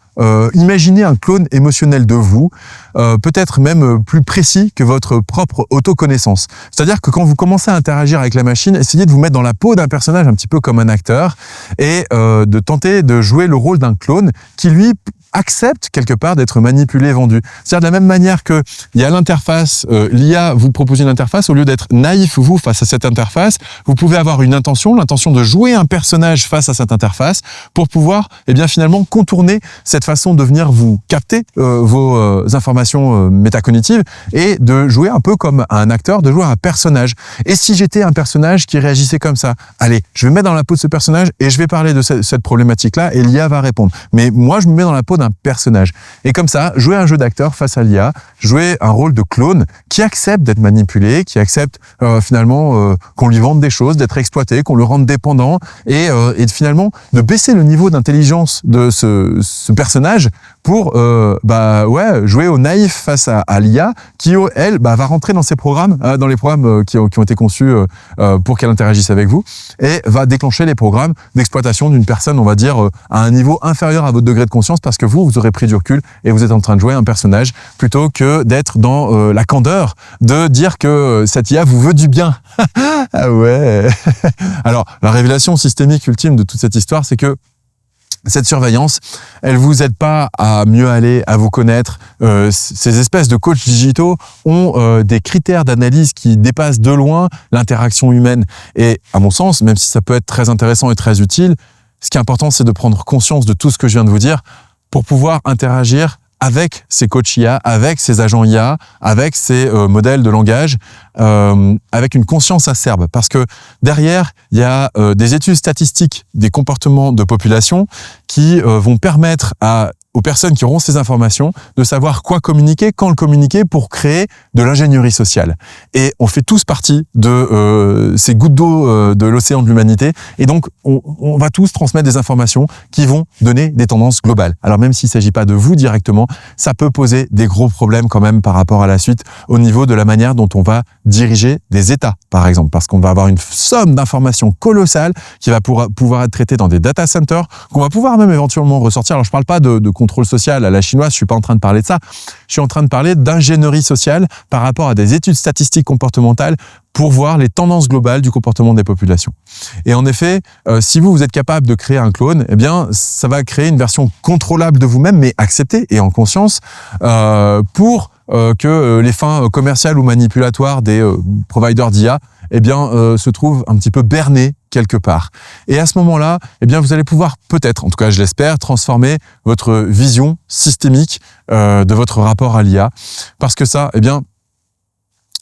imaginez un clone émotionnel de vous, peut-être même plus précis que votre propre autoconnaissance. C'est-à-dire que quand vous commencez à interagir avec la machine, essayez de vous mettre dans la peau d'un personnage un petit peu comme un acteur et de tenter de jouer le rôle d'un clone qui, lui, accepte quelque part d'être manipulé, vendu. C'est-à-dire de la même manière que il y a l'interface, l'IA vous propose une interface, au lieu d'être naïf vous face à cette interface, vous pouvez avoir une intention, l'intention de jouer un personnage face à cette interface pour pouvoir, eh bien finalement contourner cette façon de venir vous capter vos informations métacognitives et de jouer un peu comme un acteur, de jouer un personnage. Et si j'étais un personnage qui réagissait comme ça, allez, je vais me mettre dans la peau de ce personnage et je vais parler de cette problématique-là et l'IA va répondre. Mais moi, je me mets dans la peau d'un personnage. Et comme ça, jouer un jeu d'acteur face à l'IA, jouer un rôle de clone qui accepte d'être manipulé, qui accepte finalement qu'on lui vende des choses, d'être exploité, qu'on le rende dépendant et finalement de baisser le niveau d'intelligence de ce personnage pour jouer au naïf face à l'IA qui, elle, va rentrer dans ses programmes, dans les programmes qui ont été conçus pour qu'elle interagisse avec vous et va déclencher les programmes d'exploitation d'une personne, on va dire, à un niveau inférieur à votre degré de conscience parce que vous aurez pris du recul et vous êtes en train de jouer un personnage plutôt que d'être dans la candeur de dire que cette IA vous veut du bien. Ah ouais. Alors, la révélation systémique ultime de toute cette histoire, c'est que cette surveillance, elle vous aide pas à mieux aller, à vous connaître. Ces espèces de coachs digitaux ont des critères d'analyse qui dépassent de loin l'interaction humaine. Et à mon sens, même si ça peut être très intéressant et très utile, ce qui est important, c'est de prendre conscience de tout ce que je viens de vous dire pour pouvoir interagir avec ces coachs IA, avec ces agents IA, avec ces modèles de langage, avec une conscience acerbe. Parce que derrière, il y a des études statistiques des comportements de population qui vont permettre aux personnes qui auront ces informations de savoir quoi communiquer, quand le communiquer pour créer de l'ingénierie sociale. Et on fait tous partie de ces gouttes d'eau de l'océan de l'humanité. Et donc, on va tous transmettre des informations qui vont donner des tendances globales. Alors même s'il ne s'agit pas de vous directement, ça peut poser des gros problèmes quand même par rapport à la suite au niveau de la manière dont on va diriger des États, par exemple. Parce qu'on va avoir une somme d'informations colossales qui va pouvoir être traitée dans des data centers, qu'on va pouvoir même éventuellement ressortir. Alors je ne parle pas de contrôle social à la chinoise, je suis pas en train de parler de ça. Je suis en train de parler d'ingénierie sociale par rapport à des études statistiques comportementales pour voir les tendances globales du comportement des populations. Et en effet, si vous êtes capable de créer un clone, eh bien, ça va créer une version contrôlable de vous-même, mais acceptée et en conscience, pour que les fins commerciales ou manipulatoires des providers d'IA, eh bien, se trouvent un petit peu bernées quelque part. Et à ce moment-là, eh bien, vous allez pouvoir peut-être, en tout cas, je l'espère, transformer votre vision systémique de votre rapport à l'IA, parce que ça, eh bien,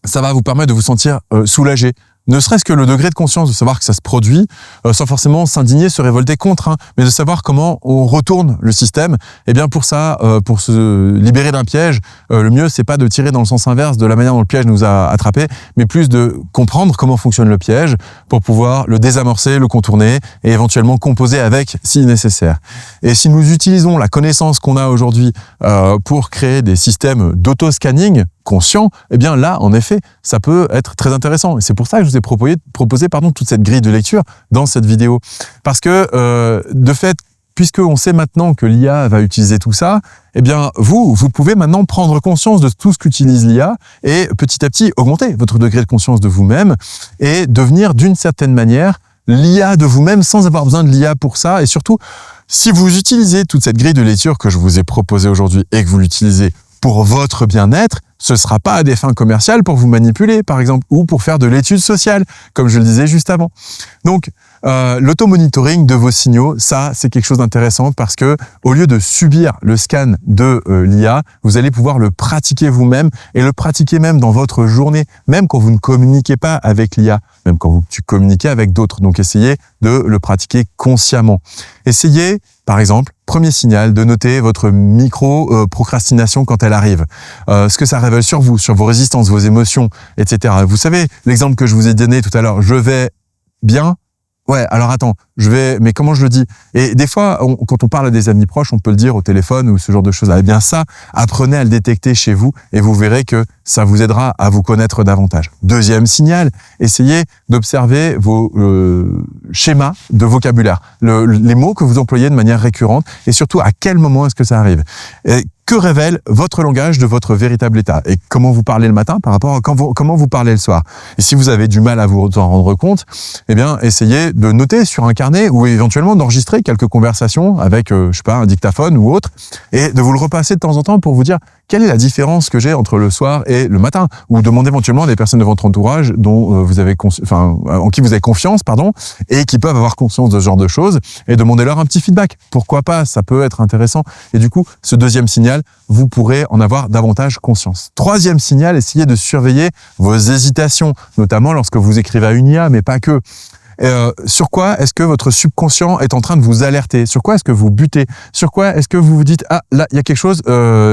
ça va vous permettre de vous sentir soulagé. Ne serait-ce que le degré de conscience de savoir que ça se produit, sans forcément s'indigner, se révolter contre, hein, mais de savoir comment on retourne le système. Et bien pour ça, pour se libérer d'un piège, le mieux c'est pas de tirer dans le sens inverse de la manière dont le piège nous a attrapés, mais plus de comprendre comment fonctionne le piège pour pouvoir le désamorcer, le contourner et éventuellement composer avec si nécessaire. Et si nous utilisons la connaissance qu'on a aujourd'hui pour créer des systèmes d'auto-scanning conscient, eh bien là, en effet, ça peut être très intéressant. Et c'est pour ça que je vous ai proposé toute cette grille de lecture dans cette vidéo. Parce que, de fait, puisqu'on sait maintenant que l'IA va utiliser tout ça, eh bien, vous pouvez maintenant prendre conscience de tout ce qu'utilise l'IA et petit à petit augmenter votre degré de conscience de vous-même et devenir d'une certaine manière l'IA de vous-même sans avoir besoin de l'IA pour ça. Et surtout, si vous utilisez toute cette grille de lecture que je vous ai proposée aujourd'hui et que vous l'utilisez pour votre bien-être, ce ne sera pas à des fins commerciales pour vous manipuler, par exemple, ou pour faire de l'étude sociale, comme je le disais juste avant. Donc, l'auto-monitoring de vos signaux, ça, c'est quelque chose d'intéressant parce que, au lieu de subir le scan de l'IA, vous allez pouvoir le pratiquer vous-même et le pratiquer même dans votre journée, même quand vous ne communiquez pas avec l'IA, même quand vous communiquez avec d'autres. Donc, essayez de le pratiquer consciemment. Essayez, par exemple, premier signal, de noter votre micro-procrastination quand elle arrive. Ce que ça révèle sur vous, sur vos résistances, vos émotions, etc. Vous savez, l'exemple que je vous ai donné tout à l'heure, je vais bien. Ouais, alors attends, mais comment je le dis? Et des fois, quand on parle à des amis proches, on peut le dire au téléphone ou ce genre de choses. Eh bien ça, apprenez à le détecter chez vous et vous verrez que ça vous aidera à vous connaître davantage. Deuxième signal, essayez d'observer vos schémas de vocabulaire, les mots que vous employez de manière récurrente et surtout à quel moment est-ce que ça arrive. Et que révèle votre langage de votre véritable état et comment vous parlez le matin par rapport à comment vous parlez le soir. Et si vous avez du mal à vous en rendre compte, eh bien, essayez de noter sur un carnet ou éventuellement d'enregistrer quelques conversations avec, je sais pas, un dictaphone ou autre et de vous le repasser de temps en temps pour vous dire quelle est la différence que j'ai entre le soir et le matin ou demander éventuellement à des personnes de votre entourage dont en qui vous avez confiance, et qui peuvent avoir conscience de ce genre de choses et demandez-leur un petit feedback. Pourquoi pas? Ça peut être intéressant. Et du coup, ce deuxième signal, vous pourrez en avoir davantage conscience. Troisième signal, essayez de surveiller vos hésitations, notamment lorsque vous écrivez à une IA, mais pas que. Sur quoi est-ce que votre subconscient est en train de vous alerter? Sur quoi est-ce que vous butez? Sur quoi est-ce que vous vous dites « Ah, là, il y a quelque chose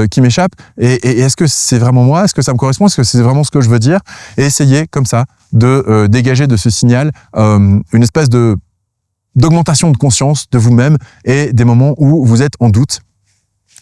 qui m'échappe et est-ce que c'est vraiment moi? Est-ce que ça me correspond? Est-ce que c'est vraiment ce que je veux dire ?» Et essayez comme ça de dégager de ce signal une espèce d'augmentation de conscience de vous-même et des moments où vous êtes en doute.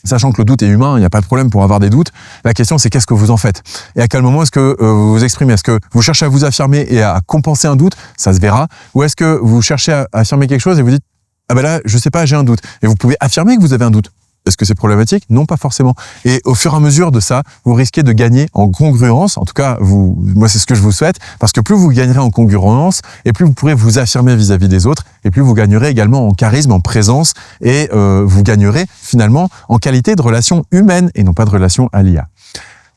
Sachant que le doute est humain, il n'y a pas de problème pour avoir des doutes. La question, c'est qu'est-ce que vous en faites? Et à quel moment est-ce que vous vous exprimez? Est-ce que vous cherchez à vous affirmer et à compenser un doute? Ça se verra. Ou est-ce que vous cherchez à affirmer quelque chose et vous dites « Ah ben là, je sais pas, j'ai un doute ». Et vous pouvez affirmer que vous avez un doute. Est-ce que c'est problématique? Non, pas forcément. Et au fur et à mesure de ça, vous risquez de gagner en congruence. En tout cas, moi, c'est ce que je vous souhaite. Parce que plus vous gagnerez en congruence, et plus vous pourrez vous affirmer vis-à-vis des autres, et plus vous gagnerez également en charisme, en présence, et vous gagnerez finalement en qualité de relation humaine, et non pas de relation à l'IA.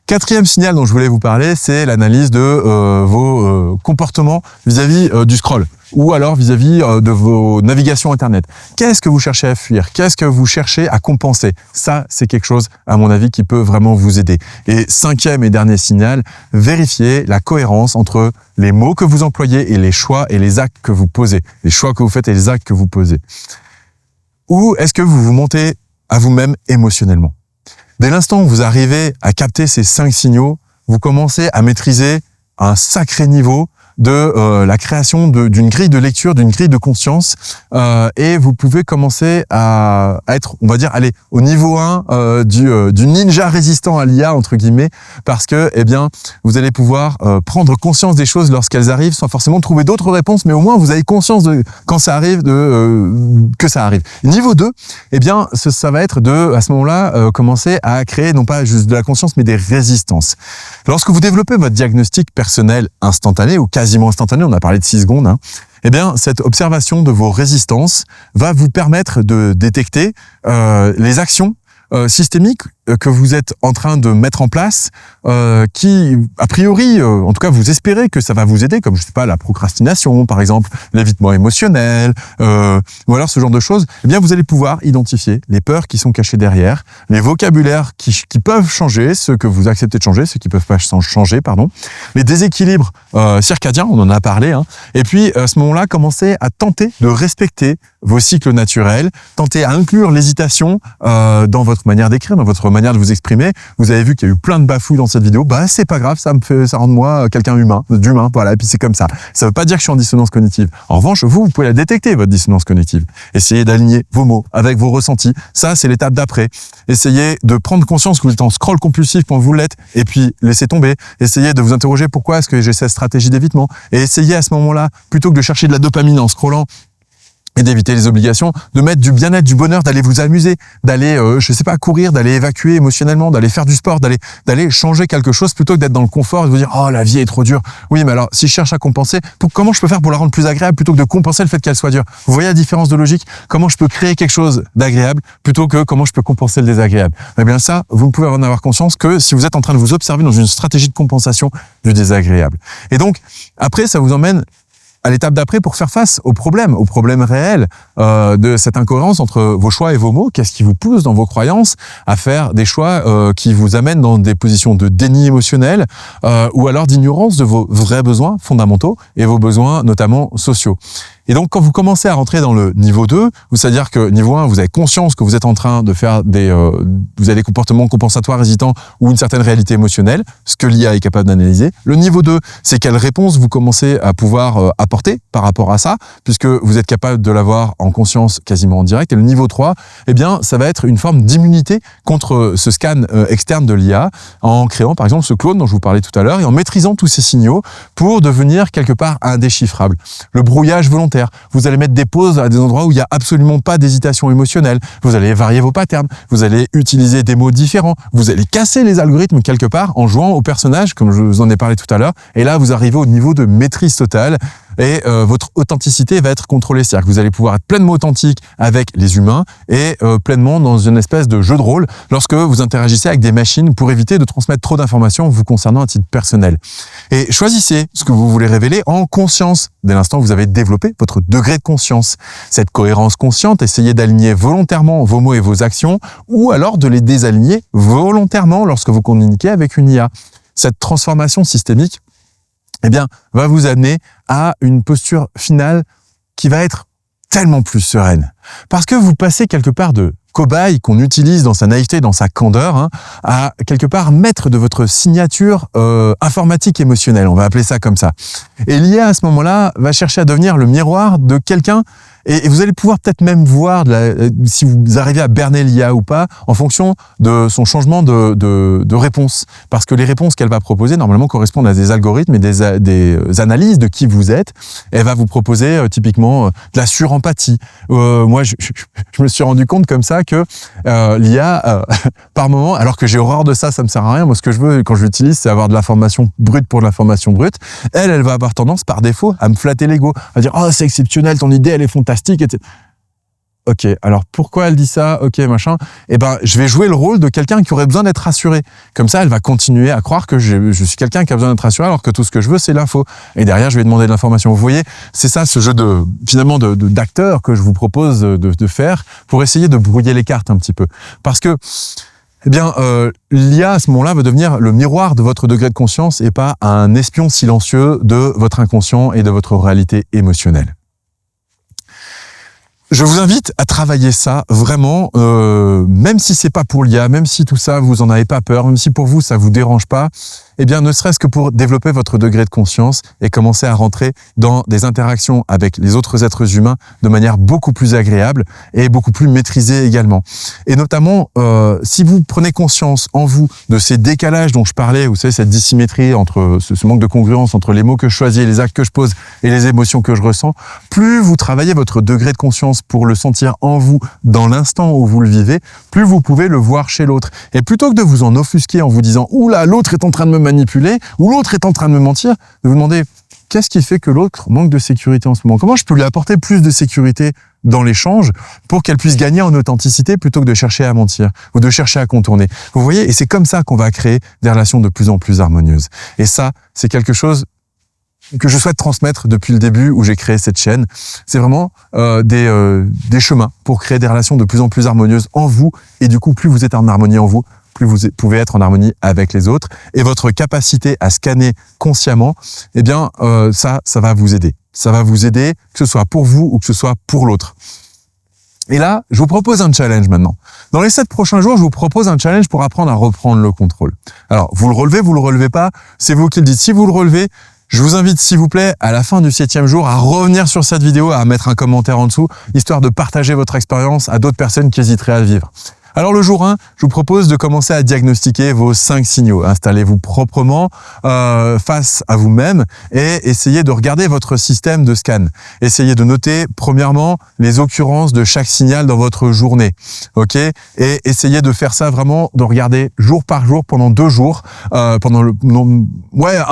Quatrième signal dont je voulais vous parler, c'est l'analyse de vos comportements vis-à-vis du scroll ou alors vis-à-vis de vos navigations Internet. Qu'est-ce que vous cherchez à fuir? Qu'est-ce que vous cherchez à compenser? Ça, c'est quelque chose, à mon avis, qui peut vraiment vous aider. Et cinquième et dernier signal, vérifiez la cohérence entre les mots que vous employez et les choix et les actes que vous posez. Les choix que vous faites et les actes que vous posez. Ou est-ce que vous vous montez à vous-même émotionnellement? Dès l'instant où vous arrivez à capter ces 5 signaux, vous commencez à maîtriser un sacré niveau de la création d'une grille de lecture, d'une grille de conscience, et vous pouvez commencer à être, on va dire, allez, au niveau 1 du ninja résistant à l'IA, entre guillemets, parce que, eh bien, vous allez pouvoir prendre conscience des choses lorsqu'elles arrivent, sans forcément trouver d'autres réponses, mais au moins vous avez conscience de quand ça arrive, que ça arrive. Niveau 2, eh bien, ça va être à ce moment-là, commencer à créer non pas juste de la conscience, mais des résistances. Lorsque vous développez votre diagnostic personnel instantané ou quasiment instantané, on a parlé de 6 secondes, hein, eh bien, cette observation de vos résistances va vous permettre de détecter les actions systémiques que vous êtes en train de mettre en place, qui, a priori, en tout cas, vous espérez que ça va vous aider, comme, je sais pas, la procrastination, par exemple, l'évitement émotionnel, ou alors ce genre de choses, eh bien, vous allez pouvoir identifier les peurs qui sont cachées derrière, les vocabulaires qui peuvent changer, ceux que vous acceptez de changer, ceux qui peuvent pas changer, pardon, les déséquilibres circadiens, on en a parlé, hein, et puis, à ce moment-là, commencez à tenter de respecter vos cycles naturels, tentez à inclure l'hésitation dans votre manière d'écrire, dans votre manière de vous exprimer. Vous avez vu qu'il y a eu plein de bafouilles dans cette vidéo. Bah, c'est pas grave, ça rend de moi quelqu'un d'humain, voilà. Et puis c'est comme ça. Ça veut pas dire que je suis en dissonance cognitive. En revanche, vous pouvez la détecter, votre dissonance cognitive. Essayez d'aligner vos mots avec vos ressentis. Ça, c'est l'étape d'après. Essayez de prendre conscience que vous êtes en scroll compulsif quand vous l'êtes, et puis laissez tomber. Essayez de vous interroger pourquoi est-ce que j'ai cette stratégie d'évitement. Et essayez à ce moment-là, plutôt que de chercher de la dopamine en scrollant, et d'éviter les obligations, de mettre du bien-être, du bonheur, d'aller vous amuser, d'aller, je sais pas, courir, d'aller évacuer émotionnellement, d'aller faire du sport, d'aller changer quelque chose plutôt que d'être dans le confort et de vous dire « Oh, la vie est trop dure ». Oui, mais alors, si je cherche à compenser, comment je peux faire pour la rendre plus agréable plutôt que de compenser le fait qu'elle soit dure? Vous voyez la différence de logique? Comment je peux créer quelque chose d'agréable plutôt que comment je peux compenser le désagréable? Eh bien ça, vous ne pouvez en avoir conscience que si vous êtes en train de vous observer dans une stratégie de compensation du désagréable. Et donc, après, ça vous emmène à l'étape d'après pour faire face aux problèmes réels de cette incohérence entre vos choix et vos mots. Qu'est-ce qui vous pousse dans vos croyances à faire des choix qui vous amènent dans des positions de déni émotionnel ou alors d'ignorance de vos vrais besoins fondamentaux et vos besoins notamment sociaux. Et donc, quand vous commencez à rentrer dans le niveau 2, c'est-à-dire que niveau 1, vous avez conscience que vous êtes en train de faire vous avez des comportements compensatoires hésitants ou une certaine réalité émotionnelle, ce que l'IA est capable d'analyser. Le niveau 2, c'est quelle réponse vous commencez à pouvoir apporter par rapport à ça, puisque vous êtes capable de l'avoir en conscience quasiment en direct. Et le niveau 3, eh bien, ça va être une forme d'immunité contre ce scan externe de l'IA, en créant, par exemple, ce clone dont je vous parlais tout à l'heure, et en maîtrisant tous ces signaux pour devenir quelque part indéchiffrable. Le brouillage volontaire. Vous allez mettre des pauses à des endroits où il n'y a absolument pas d'hésitation émotionnelle. Vous allez varier vos patterns. Vous allez utiliser des mots différents. Vous allez casser les algorithmes quelque part en jouant au personnage, comme je vous en ai parlé tout à l'heure. Et là, vous arrivez au niveau de maîtrise totale. Et votre authenticité va être contrôlée. C'est-à-dire que vous allez pouvoir être pleinement authentique avec les humains et pleinement dans une espèce de jeu de rôle lorsque vous interagissez avec des machines pour éviter de transmettre trop d'informations vous concernant à titre personnel. Et choisissez ce que vous voulez révéler en conscience. Dès l'instant où vous avez développé votre degré de conscience. Cette cohérence consciente, essayez d'aligner volontairement vos mots et vos actions ou alors de les désaligner volontairement lorsque vous communiquez avec une IA. Cette transformation systémique, eh bien, va vous amener à une posture finale qui va être tellement plus sereine. Parce que vous passez quelque part de cobaye qu'on utilise dans sa naïveté, dans sa candeur, hein, à quelque part maître de votre signature informatique émotionnelle, on va appeler ça comme ça. Et l'IA à ce moment-là va chercher à devenir le miroir de quelqu'un. Et vous allez pouvoir peut-être même voir si vous arrivez à berner l'IA ou pas en fonction de son changement de réponse. Parce que les réponses qu'elle va proposer, normalement, correspondent à des algorithmes et des analyses de qui vous êtes. Elle va vous proposer typiquement de la surempathie. Moi, je me suis rendu compte comme ça que l'IA, par moment, alors que j'ai horreur de ça, ça me sert à rien. Moi, ce que je veux quand je l'utilise, c'est avoir de l'information brute pour de l'information brute. Elle va avoir tendance, par défaut, à me flatter l'ego. À dire « Oh, c'est exceptionnel, ton idée, elle est fantastique. » Ok, alors pourquoi elle dit ça? Ok, machin. Eh ben, je vais jouer le rôle de quelqu'un qui aurait besoin d'être rassuré. Comme ça, elle va continuer à croire que je suis quelqu'un qui a besoin d'être rassuré, alors que tout ce que je veux, c'est l'info. Et derrière, je vais demander de l'information. Vous voyez, c'est ça, ce jeu d'acteur que je vous propose de faire pour essayer de brouiller les cartes un petit peu. Parce que, eh bien, l'IA, à ce moment-là, va devenir le miroir de votre degré de conscience et pas un espion silencieux de votre inconscient et de votre réalité émotionnelle. Je vous invite à travailler ça vraiment, même si c'est pas pour l'IA, même si tout ça vous en avez pas peur, même si pour vous ça vous dérange pas, eh bien, ne serait-ce que pour développer votre degré de conscience et commencer à rentrer dans des interactions avec les autres êtres humains de manière beaucoup plus agréable et beaucoup plus maîtrisée également. Et notamment, si vous prenez conscience en vous de ces décalages dont je parlais, vous savez, cette dissymétrie entre ce manque de congruence entre les mots que je choisis, les actes que je pose et les émotions que je ressens, plus vous travaillez votre degré de conscience pour le sentir en vous dans l'instant où vous le vivez, plus vous pouvez le voir chez l'autre. Et plutôt que de vous en offusquer en vous disant « Oula, l'autre est en train de me manipuler » ou « L'autre est en train de me mentir », de vous demander « Qu'est-ce qui fait que l'autre manque de sécurité en ce moment ? Comment je peux lui apporter plus de sécurité dans l'échange pour qu'elle puisse gagner en authenticité plutôt que de chercher à mentir ou de chercher à contourner ?» Vous voyez, et c'est comme ça qu'on va créer des relations de plus en plus harmonieuses. Et ça, c'est quelque chose que je souhaite transmettre depuis le début où j'ai créé cette chaîne. C'est vraiment des chemins pour créer des relations de plus en plus harmonieuses en vous. Et du coup, plus vous êtes en harmonie en vous, plus vous pouvez être en harmonie avec les autres. Et votre capacité à scanner consciemment, eh bien, ça va vous aider. Ça va vous aider, que ce soit pour vous ou que ce soit pour l'autre. Et là, je vous propose un challenge maintenant. Dans les 7 prochains jours, je vous propose un challenge pour apprendre à reprendre le contrôle. Alors, vous le relevez pas, c'est vous qui le dites. Si vous le relevez, je vous invite, s'il vous plaît, à la fin du 7e jour, à revenir sur cette vidéo, à mettre un commentaire en dessous, histoire de partager votre expérience à d'autres personnes qui hésiteraient à le vivre. Alors le jour 1, je vous propose de commencer à diagnostiquer vos 5 signaux. Installez-vous proprement face à vous-même et essayez de regarder votre système de scan. Essayez de noter premièrement les occurrences de chaque signal dans votre journée. Ok ? Et essayez de faire ça vraiment, de regarder jour par jour pendant 2 jours. Un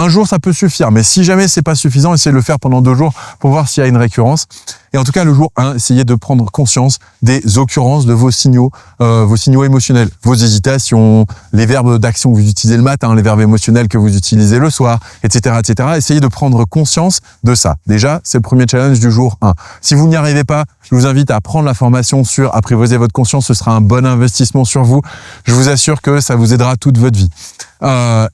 jour ça peut suffire, mais si jamais c'est pas suffisant, essayez de le faire pendant 2 jours pour voir s'il y a une récurrence. Et en tout cas, le jour 1, essayez de prendre conscience des occurrences de vos signaux émotionnels, vos hésitations, les verbes d'action que vous utilisez le matin, les verbes émotionnels que vous utilisez le soir, etc., etc. Essayez de prendre conscience de ça. Déjà, c'est le premier challenge du jour 1. Si vous n'y arrivez pas, je vous invite à prendre la formation sur apprivoiser votre conscience. Ce sera un bon investissement sur vous. Je vous assure que ça vous aidera toute votre vie.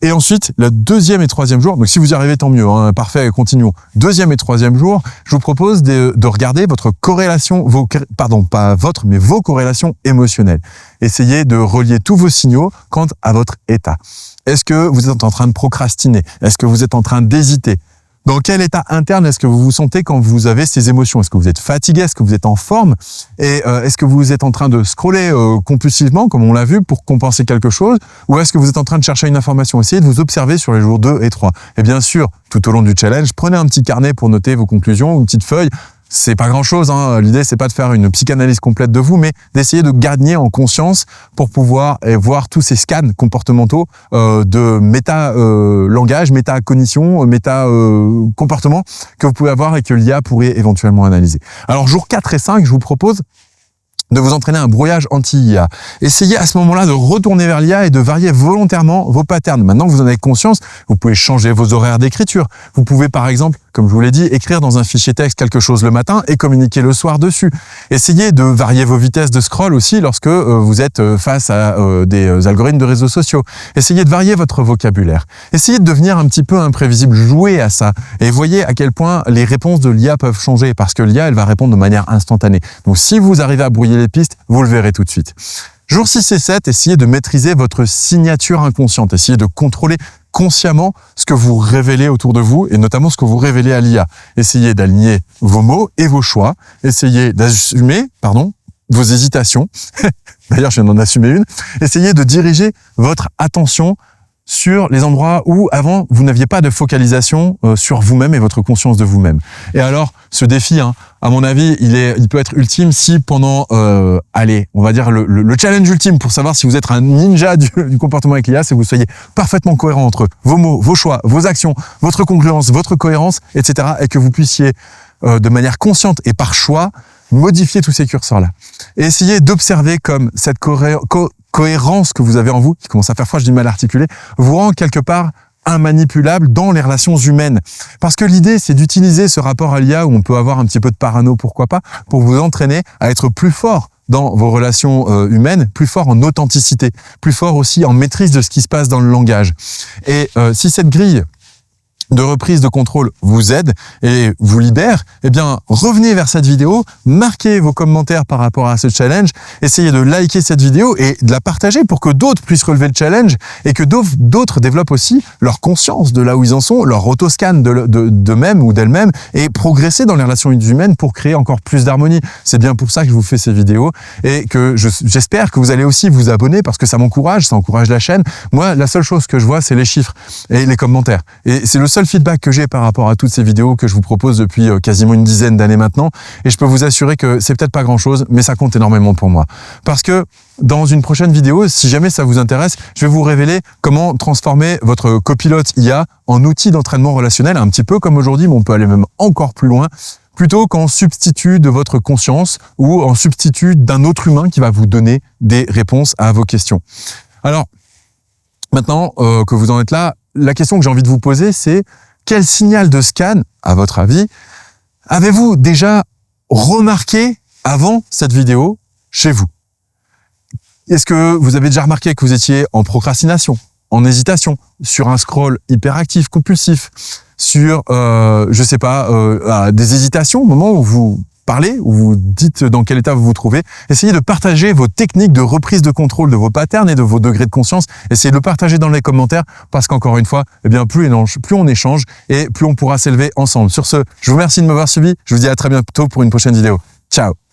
Et ensuite, le 2e et 3e jour, donc si vous y arrivez, tant mieux, hein, parfait, continuons. 2e et 3e jour, je vous propose de regarder votre corrélation, vos corrélations émotionnelles. Essayez de relier tous vos signaux quant à votre état. Est-ce que vous êtes en train de procrastiner? Est-ce que vous êtes en train d'hésiter? Dans quel état interne est-ce que vous vous sentez quand vous avez ces émotions? Est-ce que vous êtes fatigué? Est-ce que vous êtes en forme? Et est-ce que vous êtes en train de scroller compulsivement, comme on l'a vu, pour compenser quelque chose? Ou est-ce que vous êtes en train de chercher une information? Essayez de vous observer sur les jours 2 et 3. Et bien sûr, tout au long du challenge, prenez un petit carnet pour noter vos conclusions, une petite feuille. C'est pas grand-chose, hein. L'idée, c'est pas de faire une psychanalyse complète de vous, mais d'essayer de gagner en conscience pour pouvoir voir tous ces scans comportementaux de méta-langage, méta-cognition, méta-comportement que vous pouvez avoir et que l'IA pourrait éventuellement analyser. Alors, jours 4 et 5, je vous propose de vous entraîner à un brouillage anti-IA. Essayez à ce moment-là de retourner vers l'IA et de varier volontairement vos patterns. Maintenant que vous en avez conscience, vous pouvez changer vos horaires d'écriture. Vous pouvez par exemple, comme je vous l'ai dit, écrire dans un fichier texte quelque chose le matin et communiquer le soir dessus. Essayez de varier vos vitesses de scroll aussi lorsque vous êtes face à des algorithmes de réseaux sociaux. Essayez de varier votre vocabulaire. Essayez de devenir un petit peu imprévisible. Jouez à ça. Et voyez à quel point les réponses de l'IA peuvent changer parce que l'IA, elle va répondre de manière instantanée. Donc si vous arrivez à brouiller les pistes, vous le verrez tout de suite. Jour 6 et 7, essayez de maîtriser votre signature inconsciente. Essayez de contrôler consciemment ce que vous révélez autour de vous et notamment ce que vous révélez à l'IA. Essayez d'aligner vos mots et vos choix. Essayez d'assumer, vos hésitations. D'ailleurs, je viens d'en assumer une. Essayez de diriger votre attention sur les endroits où, avant, vous n'aviez pas de focalisation sur vous-même et votre conscience de vous-même. Et alors, ce défi, à mon avis, il peut être ultime si pendant, on va dire le challenge ultime pour savoir si vous êtes un ninja du comportement avec l'IA, c'est que vous soyez parfaitement cohérent entre vos mots, vos choix, vos actions, votre congruence, votre cohérence, etc. et que vous puissiez, de manière consciente et par choix, modifier tous ces curseurs-là. Et essayez d'observer comme cette cohérence que vous avez en vous, qui commence à faire froid, j'ai du mal à articuler, vous rend quelque part immanipulable dans les relations humaines. Parce que l'idée, c'est d'utiliser ce rapport à l'IA où on peut avoir un petit peu de parano, pourquoi pas, pour vous entraîner à être plus fort dans vos relations humaines, plus fort en authenticité, plus fort aussi en maîtrise de ce qui se passe dans le langage. Et si cette grille de reprise de contrôle vous aide et vous libère, eh bien, revenez vers cette vidéo, marquez vos commentaires par rapport à ce challenge, essayez de liker cette vidéo et de la partager pour que d'autres puissent relever le challenge et que d'autres développent aussi leur conscience de là où ils en sont, leur autoscan d'eux-mêmes ou d'elles-mêmes et progresser dans les relations humaines pour créer encore plus d'harmonie. C'est bien pour ça que je vous fais ces vidéos et que j'espère que vous allez aussi vous abonner parce que ça m'encourage, ça encourage la chaîne. Moi, la seule chose que je vois, c'est les chiffres et les commentaires. Et c'est le seul feedback que j'ai par rapport à toutes ces vidéos que je vous propose depuis quasiment une dizaine d'années maintenant. Et je peux vous assurer que c'est peut-être pas grand-chose, mais ça compte énormément pour moi. Parce que dans une prochaine vidéo, si jamais ça vous intéresse, je vais vous révéler comment transformer votre copilote IA en outil d'entraînement relationnel, un petit peu comme aujourd'hui, mais on peut aller même encore plus loin, plutôt qu'en substitut de votre conscience ou en substitut d'un autre humain qui va vous donner des réponses à vos questions. Alors, maintenant que vous en êtes là, la question que j'ai envie de vous poser, c'est quel signal de scan, à votre avis, avez-vous déjà remarqué avant cette vidéo chez vous? Est-ce que vous avez déjà remarqué que vous étiez en procrastination, en hésitation, sur un scroll hyperactif, compulsif, sur, je sais pas, des hésitations au moment où vous parlez, où vous dites dans quel état vous vous trouvez? Essayez de partager vos techniques de reprise de contrôle de vos patterns et de vos degrés de conscience. Essayez de le partager dans les commentaires parce qu'encore une fois, eh bien, plus on échange et plus on pourra s'élever ensemble. Sur ce, je vous remercie de m'avoir suivi. Je vous dis à très bientôt pour une prochaine vidéo. Ciao!